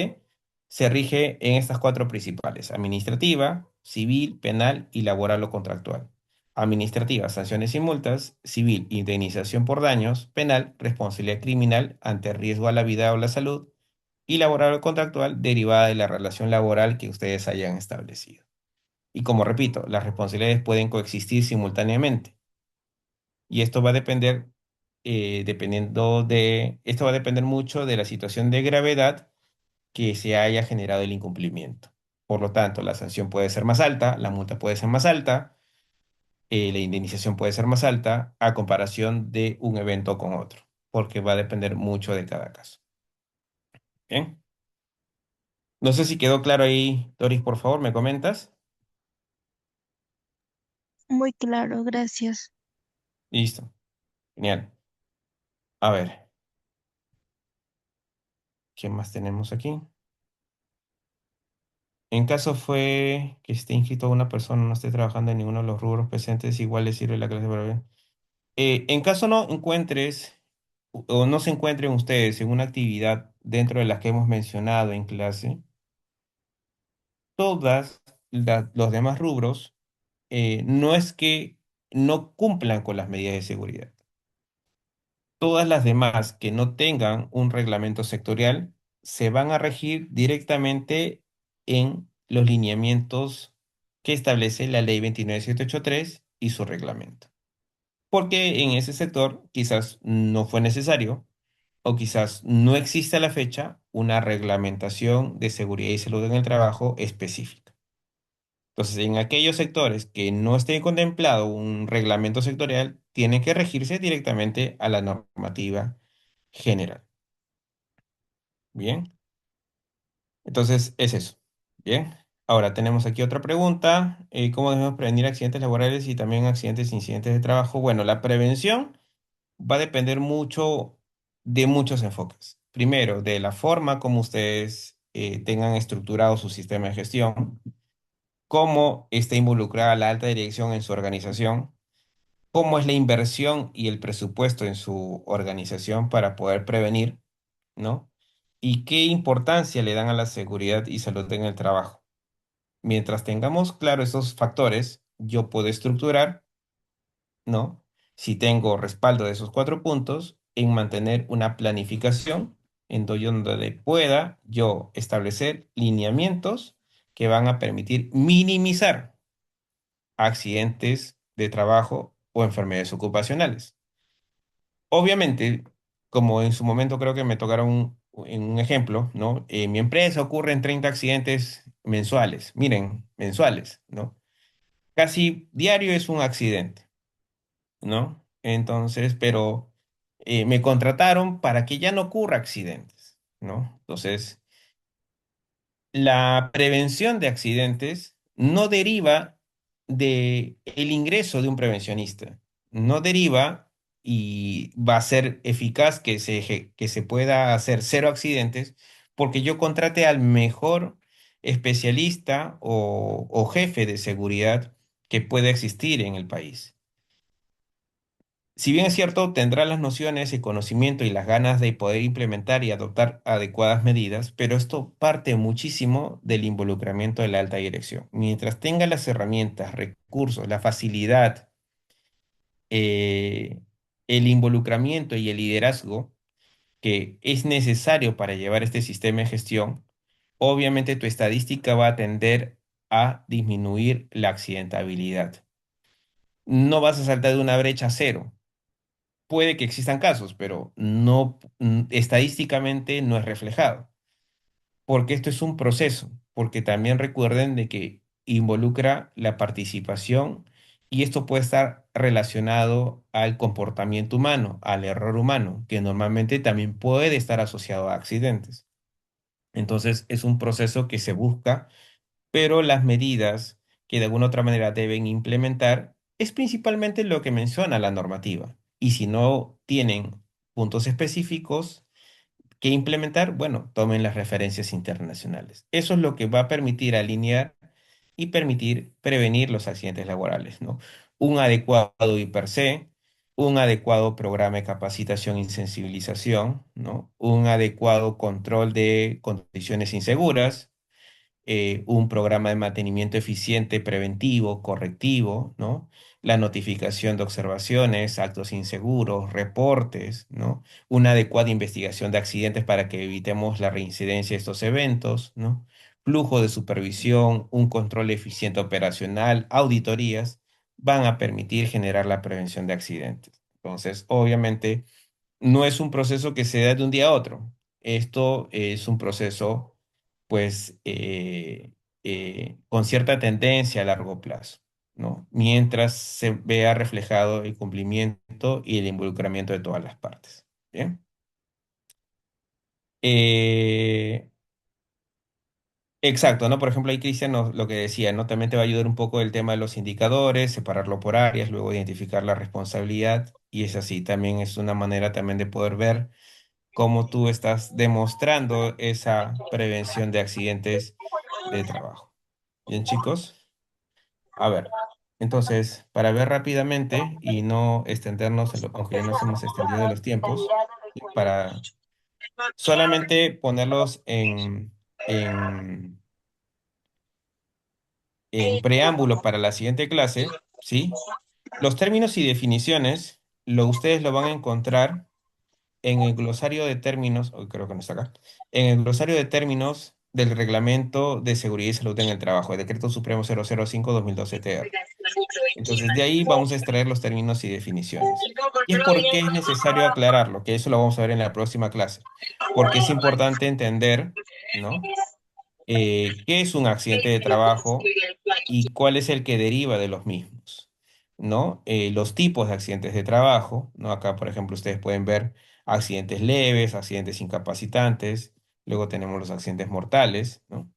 se rige en estas cuatro principales: administrativa, civil, penal y laboral o contractual. Administrativa, sanciones y multas; civil, indemnización por daños; penal, responsabilidad criminal ante riesgo a la vida o la salud; y laboral o contractual, derivada de la relación laboral que ustedes hayan establecido. Y como repito, las responsabilidades pueden coexistir simultáneamente. Y esto va a depender, esto va a depender mucho de la situación de gravedad que se haya generado el incumplimiento. Por lo tanto, la sanción puede ser más alta, la multa puede ser más alta, la indemnización puede ser más alta a comparación de un evento con otro, porque va a depender mucho de cada caso. Bien. No sé si quedó claro ahí, Doris, por favor, ¿me comentas? Muy claro, gracias. Listo. Genial. A ver, ¿qué más tenemos aquí? En caso fue que esté inscrito una persona, no esté trabajando en ninguno de los rubros presentes, igual le sirve la clase para ver. En caso no encuentres o no se encuentren ustedes en una actividad dentro de las que hemos mencionado en clase, todas los demás rubros no es que no cumplan con las medidas de seguridad. Todas las demás que no tengan un reglamento sectorial se van a regir directamente en los lineamientos que establece la Ley 29783 y su reglamento. Porque en ese sector quizás no fue necesario o quizás no existe a la fecha una reglamentación de seguridad y salud en el trabajo específica. Entonces, en aquellos sectores que no esté contemplado un reglamento sectorial, tienen que regirse directamente a la normativa general. Bien, entonces es eso. Bien, ahora tenemos aquí otra pregunta. ¿Cómo debemos prevenir accidentes laborales y también accidentes e incidentes de trabajo? Bueno, la prevención va a depender mucho de muchos enfoques. Primero, de la forma como ustedes tengan estructurado su sistema de gestión, cómo está involucrada la alta dirección en su organización, cómo es la inversión y el presupuesto en su organización para poder prevenir, ¿no? Y qué importancia le dan a la seguridad y salud en el trabajo. Mientras tengamos claro esos factores, yo puedo estructurar, ¿no? Si tengo respaldo de esos cuatro puntos, en mantener una planificación donde pueda yo establecer lineamientos que van a permitir minimizar accidentes de trabajo o enfermedades ocupacionales. Obviamente, como en su momento creo que me tocaron en un ejemplo, ¿no? En mi empresa ocurren 30 accidentes mensuales. Miren, mensuales, ¿no? Casi diario es un accidente, ¿no? Entonces, pero me contrataron para que ya no ocurra accidentes, ¿no? Entonces, la prevención de accidentes no deriva de el ingreso de un prevencionista, no deriva y va a ser eficaz que se pueda hacer cero accidentes porque yo contrate al mejor especialista o jefe de seguridad que pueda existir en el país. Si bien es cierto, tendrá las nociones, el conocimiento y las ganas de poder implementar y adoptar adecuadas medidas, pero esto parte muchísimo del involucramiento de la alta dirección. Mientras tenga las herramientas, recursos, la facilidad, eh, el involucramiento y el liderazgo que es necesario para llevar este sistema de gestión, obviamente tu estadística va a tender a disminuir la accidentabilidad. No vas a saltar de una brecha a cero. Puede que existan casos, pero no, estadísticamente no es reflejado, porque esto es un proceso, porque también recuerden de que involucra la participación y esto puede estar relacionado al comportamiento humano, al error humano, que normalmente también puede estar asociado a accidentes. Entonces es un proceso que se busca, pero las medidas que de alguna otra manera deben implementar es principalmente lo que menciona la normativa. Y si no tienen puntos específicos que implementar, bueno, tomen las referencias internacionales. Eso es lo que va a permitir alinear y permitir prevenir los accidentes laborales, ¿no? Un adecuado IPRC, un adecuado programa de capacitación y sensibilización, ¿no? Un adecuado control de condiciones inseguras, un programa de mantenimiento eficiente, preventivo, correctivo, ¿no? La notificación de observaciones, actos inseguros, reportes, ¿no? Una adecuada investigación de accidentes para que evitemos la reincidencia de estos eventos, ¿no? Flujo de supervisión, un control eficiente operacional, auditorías, van a permitir generar la prevención de accidentes. Entonces, obviamente, no es un proceso que se da de un día a otro. Esto es un proceso, pues, con cierta tendencia a largo plazo, ¿no? Mientras se vea reflejado el cumplimiento y el involucramiento de todas las partes. ¿Bien? Eh, exacto, ¿no? Por ejemplo, ahí Cristian lo que decía, ¿no? También te va a ayudar un poco el tema de los indicadores, separarlo por áreas, luego identificar la responsabilidad, y es así, también es una manera también de poder ver cómo tú estás demostrando esa prevención de accidentes de trabajo. Bien, chicos. A ver, entonces, para ver rápidamente y no extendernos, aunque ya nos hemos extendido de los tiempos, para solamente ponerlos en preámbulo para la siguiente clase, ¿sí? Los términos y definiciones, ustedes lo van a encontrar en el glosario de términos, hoy creo que no está acá, en el glosario de términos del Reglamento de Seguridad y Salud en el Trabajo, el Decreto Supremo 005/2012 TR. Entonces, de ahí vamos a extraer los términos y definiciones. ¿Y es por qué es necesario aclararlo? Que eso lo vamos a ver en la próxima clase. Porque es importante entender, ¿no? ¿Qué es un accidente de trabajo y cuál es el que deriva de los mismos? ¿No? Los tipos de accidentes de trabajo, ¿no? Acá, por ejemplo, ustedes pueden ver accidentes leves, accidentes incapacitantes, luego tenemos los accidentes mortales, ¿no?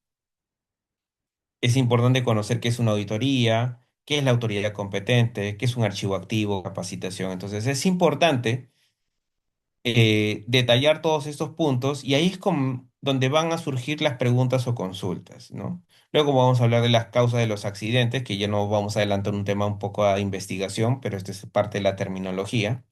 Es importante conocer qué es una auditoría, qué es la autoridad competente, qué es un archivo activo, capacitación. Entonces, es importante detallar todos estos puntos y ahí es donde van a surgir las preguntas o consultas, ¿no? Luego vamos a hablar de las causas de los accidentes, que ya no vamos a adelantar un tema un poco de investigación, pero este es parte de la terminología.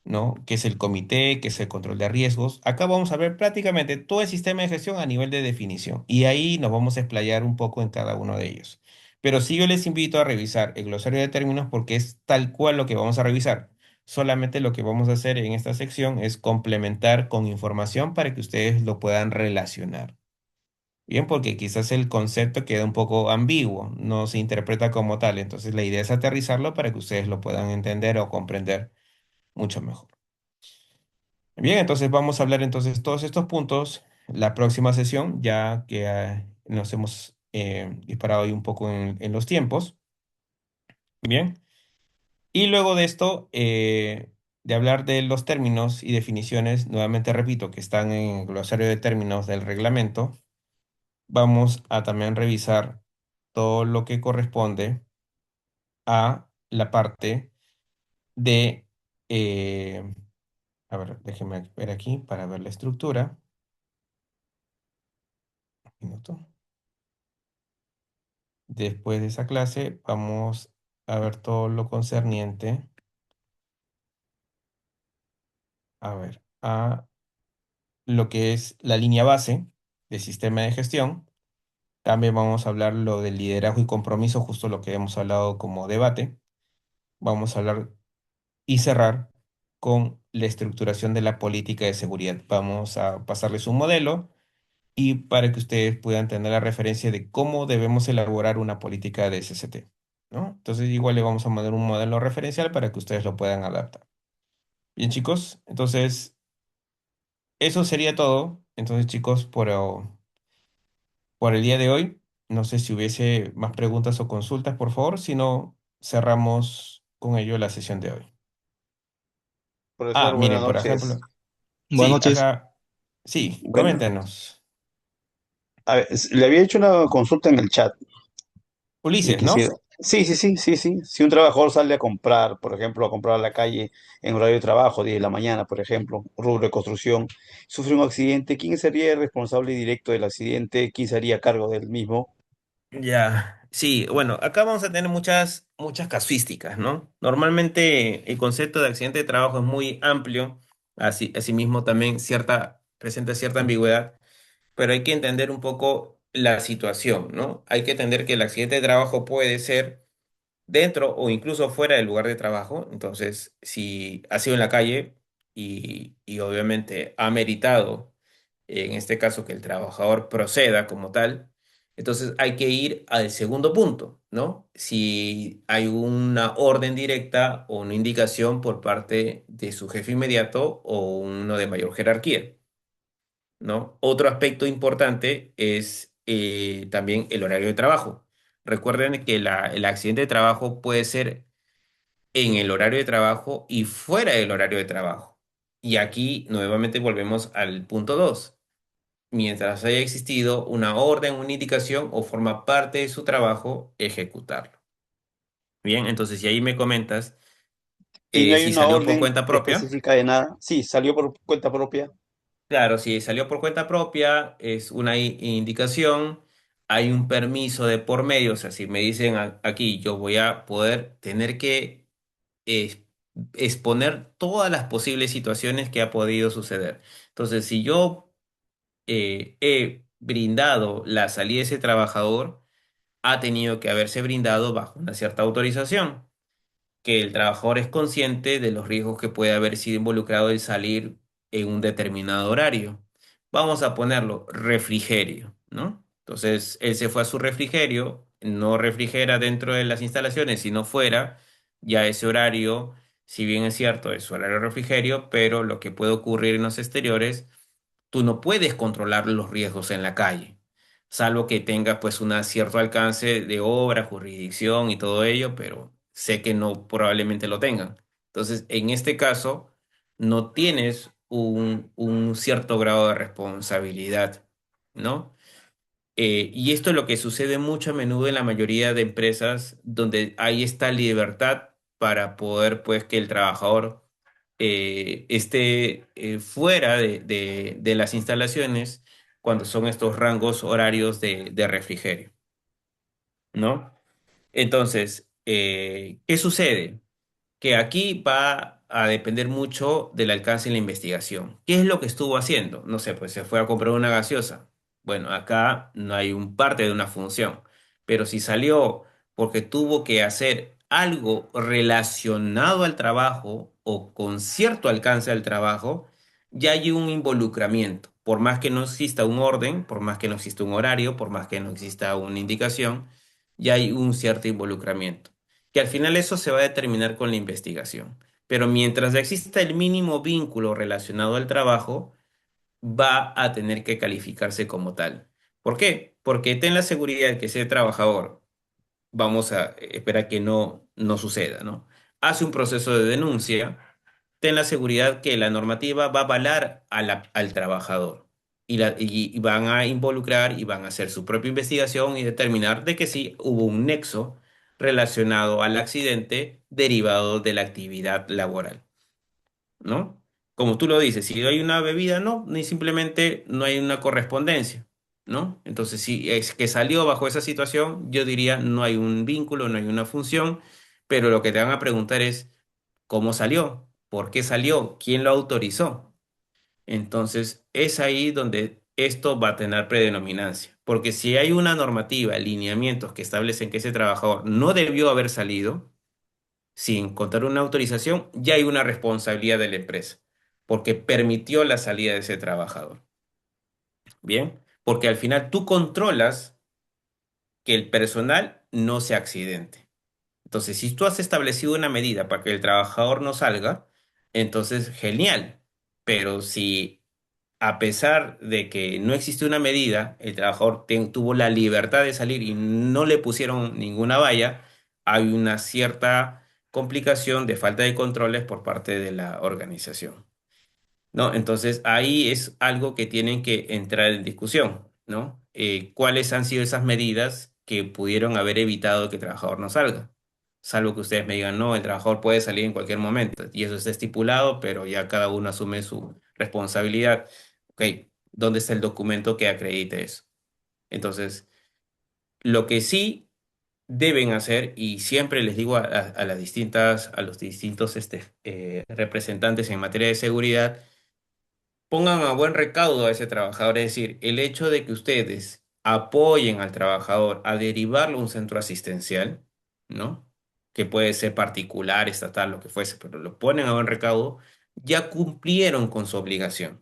¿No? ¿Qué es el comité? ¿Qué es el control de riesgos? Acá vamos a ver prácticamente todo el sistema de gestión a nivel de definición y ahí nos vamos a explayar un poco en cada uno de ellos. Pero sí yo les invito a revisar el glosario de términos porque es tal cual lo que vamos a revisar. Solamente lo que vamos a hacer en esta sección es complementar con información para que ustedes lo puedan relacionar. Bien, porque quizás el concepto queda un poco ambiguo, no se interpreta como tal. Entonces la idea es aterrizarlo para que ustedes lo puedan entender o comprender mucho mejor. Bien, entonces vamos a hablar entonces todos estos puntos la próxima sesión, ya que nos hemos disparado ahí un poco en los tiempos. Bien, y luego de esto, de hablar de los términos y definiciones, nuevamente repito que están en el glosario de términos del reglamento, vamos a también revisar todo lo que corresponde a la parte de Eh, a ver, déjenme ver aquí para ver la estructura. Un minuto. Después de esa clase vamos a ver todo lo concerniente, a ver, a lo que es la línea base del sistema de gestión. También vamos a hablar lo del liderazgo y compromiso, justo lo que hemos hablado como debate. Vamos a hablar y cerrar con la estructuración de la política de seguridad. Vamos a pasarles un modelo y para que ustedes puedan tener la referencia de cómo debemos elaborar una política de SCT, ¿no? Entonces igual le vamos a mandar un modelo referencial para que ustedes lo puedan adaptar. Bien, chicos, entonces eso sería todo. Entonces, chicos, por el día de hoy, no sé si hubiese más preguntas o consultas, por favor, si no, cerramos con ello la sesión de hoy. Ah, Profesor, buenas miren, por noches. ejemplo, Buenas sí, noches. acá, sí, Bueno, coméntenos. a ver, le había hecho una consulta en el chat y Ulises, quisiera. ¿no? Sí. Si un trabajador sale a comprar, por ejemplo, a comprar a la calle en horario de trabajo, 10 de la mañana, por ejemplo, rubro de construcción, sufre un accidente, ¿quién sería el responsable directo del accidente? ¿Quién se haría cargo del mismo? Ya, sí, bueno, acá vamos a tener muchas casuísticas, ¿no? Normalmente el concepto de accidente de trabajo es muy amplio, asimismo también presenta cierta ambigüedad, pero hay que entender un poco la situación, ¿no? Hay que entender que el accidente de trabajo puede ser dentro o incluso fuera del lugar de trabajo. Entonces, si ha sido en la calle y obviamente ha meritado, en este caso, que el trabajador proceda como tal, entonces hay que ir al segundo punto, ¿no? Si hay una orden directa o una indicación por parte de su jefe inmediato o uno de mayor jerarquía, ¿no? Otro aspecto importante es también el horario de trabajo. Recuerden que el accidente de trabajo puede ser en el horario de trabajo y fuera del horario de trabajo. Y aquí nuevamente volvemos al punto 2. Mientras haya existido una orden, una indicación o forma parte de su trabajo, ejecutarlo. Bien, entonces si ahí me comentas Si no hay si una salió por orden cuenta propia. específica de nada, sí, salió por cuenta propia. Claro, si salió por cuenta propia, es una indicación, hay un permiso de por medio, o sea, si me dicen aquí, yo voy a poder tener que eh, exponer todas las posibles situaciones que ha podido suceder. Entonces, si yo he brindado la salida de ese trabajador, ha tenido que haberse brindado bajo una cierta autorización que el trabajador es consciente de los riesgos que puede haber sido involucrado en salir en un determinado horario. Vamos a ponerlo refrigerio, ¿no? Entonces, él se fue a su refrigerio, no refrigera dentro de las instalaciones, sino fuera, ya ese horario, si bien es cierto, es su horario de refrigerio, pero lo que puede ocurrir en los exteriores, tú no puedes controlar los riesgos en la calle, salvo que tengas pues un cierto alcance de obra, jurisdicción y todo ello, pero sé que no probablemente lo tengan. Entonces, en este caso, no tienes un cierto grado de responsabilidad, ¿no? Y esto es lo que sucede mucho a menudo en la mayoría de empresas donde hay esta libertad para poder, pues, que el trabajador esté fuera de las instalaciones cuando son estos rangos horarios de refrigerio, ¿no? Entonces, ¿qué sucede? Que aquí va a depender mucho del alcance de la investigación. ¿Qué es lo que estuvo haciendo? No sé, pues se fue a comprar una gaseosa. Bueno, acá no hay un parte de una función, pero si salió porque tuvo que hacer algo relacionado al trabajo o con cierto alcance al trabajo, ya hay un involucramiento. Por más que no exista un orden, por más que no exista un horario, por más que no exista una indicación, ya hay un cierto involucramiento que al final eso se va a determinar con la investigación. Pero mientras exista el mínimo vínculo relacionado al trabajo, va a tener que calificarse como tal. ¿Por qué? Porque ten la seguridad que ese trabajador, vamos a esperar que no suceda, ¿no? Hace un proceso de denuncia, ten la seguridad que la normativa va a avalar al trabajador y van a involucrar y van a hacer su propia investigación y determinar de que sí hubo un nexo relacionado al accidente derivado de la actividad laboral. ¿no? Como tú lo dices, si hay una bebida, no, ni simplemente no hay una correspondencia, ¿no? Entonces, si es que salió bajo esa situación, yo diría no hay un vínculo, no hay una función, pero lo que te van a preguntar es cómo salió, por qué salió, quién lo autorizó. Entonces, es ahí donde esto va a tener predominancia, porque si hay una normativa, lineamientos que establecen que ese trabajador no debió haber salido, sin contar una autorización, ya hay una responsabilidad de la empresa, porque permitió la salida de ese trabajador. Bien, porque al final tú controlas que el personal no se accidente. Entonces, si tú has establecido una medida para que el trabajador no salga, entonces genial. Pero si a pesar de que no existe una medida, el trabajador tuvo la libertad de salir y no le pusieron ninguna valla, hay una cierta complicación de falta de controles por parte de la organización. ¿No? Entonces ahí es algo que tienen que entrar en discusión, ¿no? ¿Cuáles han sido esas medidas que pudieron haber evitado que el trabajador no salga? Salvo que ustedes me digan, no, el trabajador puede salir en cualquier momento y eso está estipulado, pero ya cada uno asume su responsabilidad. Ok, ¿dónde está el documento que acredite eso? Entonces, lo que sí deben hacer, y siempre les digo a las distintas, a los distintos representantes en materia de seguridad, pongan a buen recaudo a ese trabajador. Es decir, el hecho de que ustedes apoyen al trabajador a derivarlo a un centro asistencial, ¿no? Que puede ser particular, estatal, lo que fuese, pero lo ponen a buen recaudo, ya cumplieron con su obligación.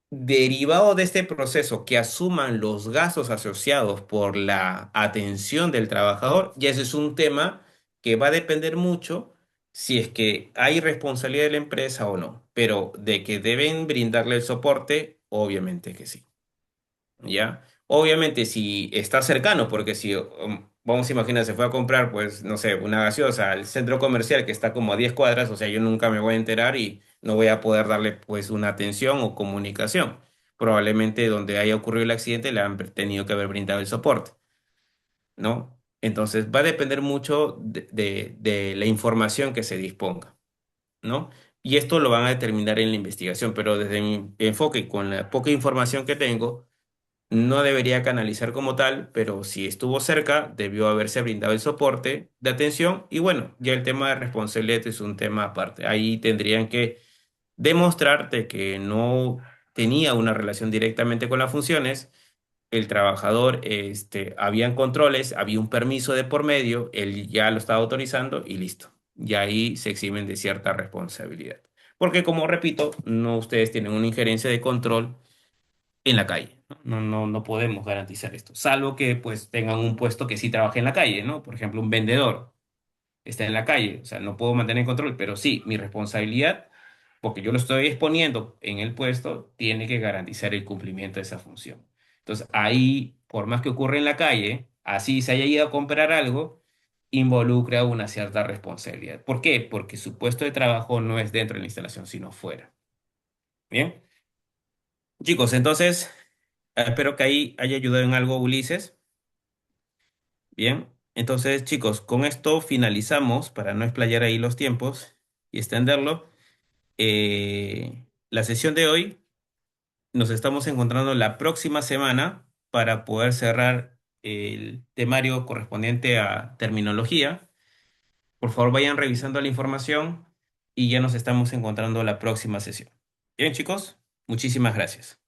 Derivado de este proceso, que asuman los gastos asociados por la atención del trabajador, ya ese es un tema que va a depender mucho si es que hay responsabilidad de la empresa o no, pero de que deben brindarle el soporte, obviamente que sí. ¿Ya? Obviamente si está cercano, porque si, vamos a imaginar, se fue a comprar, pues, no sé, una gaseosa al centro comercial que está como a 10 cuadras, o sea, yo nunca me voy a enterar y no voy a poder darle, pues, una atención o comunicación. Probablemente donde haya ocurrido el accidente le han tenido que haber brindado el soporte, ¿no? Entonces, va a depender mucho de la información que se disponga, ¿no? Y esto lo van a determinar en la investigación, pero desde mi enfoque, con la poca información que tengo, no debería canalizar como tal, pero si estuvo cerca, debió haberse brindado el soporte de atención y bueno, ya el tema de responsabilidad es un tema aparte. Ahí tendrían que demostrarte que no tenía una relación directamente con las funciones, el trabajador, habían controles, había un permiso de por medio, él ya lo estaba autorizando y listo. Y ahí se eximen de cierta responsabilidad. Porque como repito, no ustedes tienen una injerencia de control en la calle, ¿no? No podemos garantizar esto, salvo que pues tengan un puesto que sí trabaje en la calle, ¿no? Por ejemplo, un vendedor está en la calle, o sea, no puedo mantener control, pero sí, mi responsabilidad, porque yo lo estoy exponiendo en el puesto, tiene que garantizar el cumplimiento de esa función. Entonces, ahí, por más que ocurra en la calle, así se haya ido a comprar algo, involucra una cierta responsabilidad. ¿Por qué? Porque su puesto de trabajo no es dentro de la instalación, sino fuera. Bien, chicos, entonces... espero que ahí haya ayudado en algo Ulises. Bien, entonces chicos, con esto finalizamos para no explayar ahí los tiempos y extenderlo. La sesión de hoy nos estamos encontrando la próxima semana para poder cerrar el temario correspondiente a terminología. Por favor, vayan revisando la información y ya nos estamos encontrando la próxima sesión. Bien, chicos, muchísimas gracias.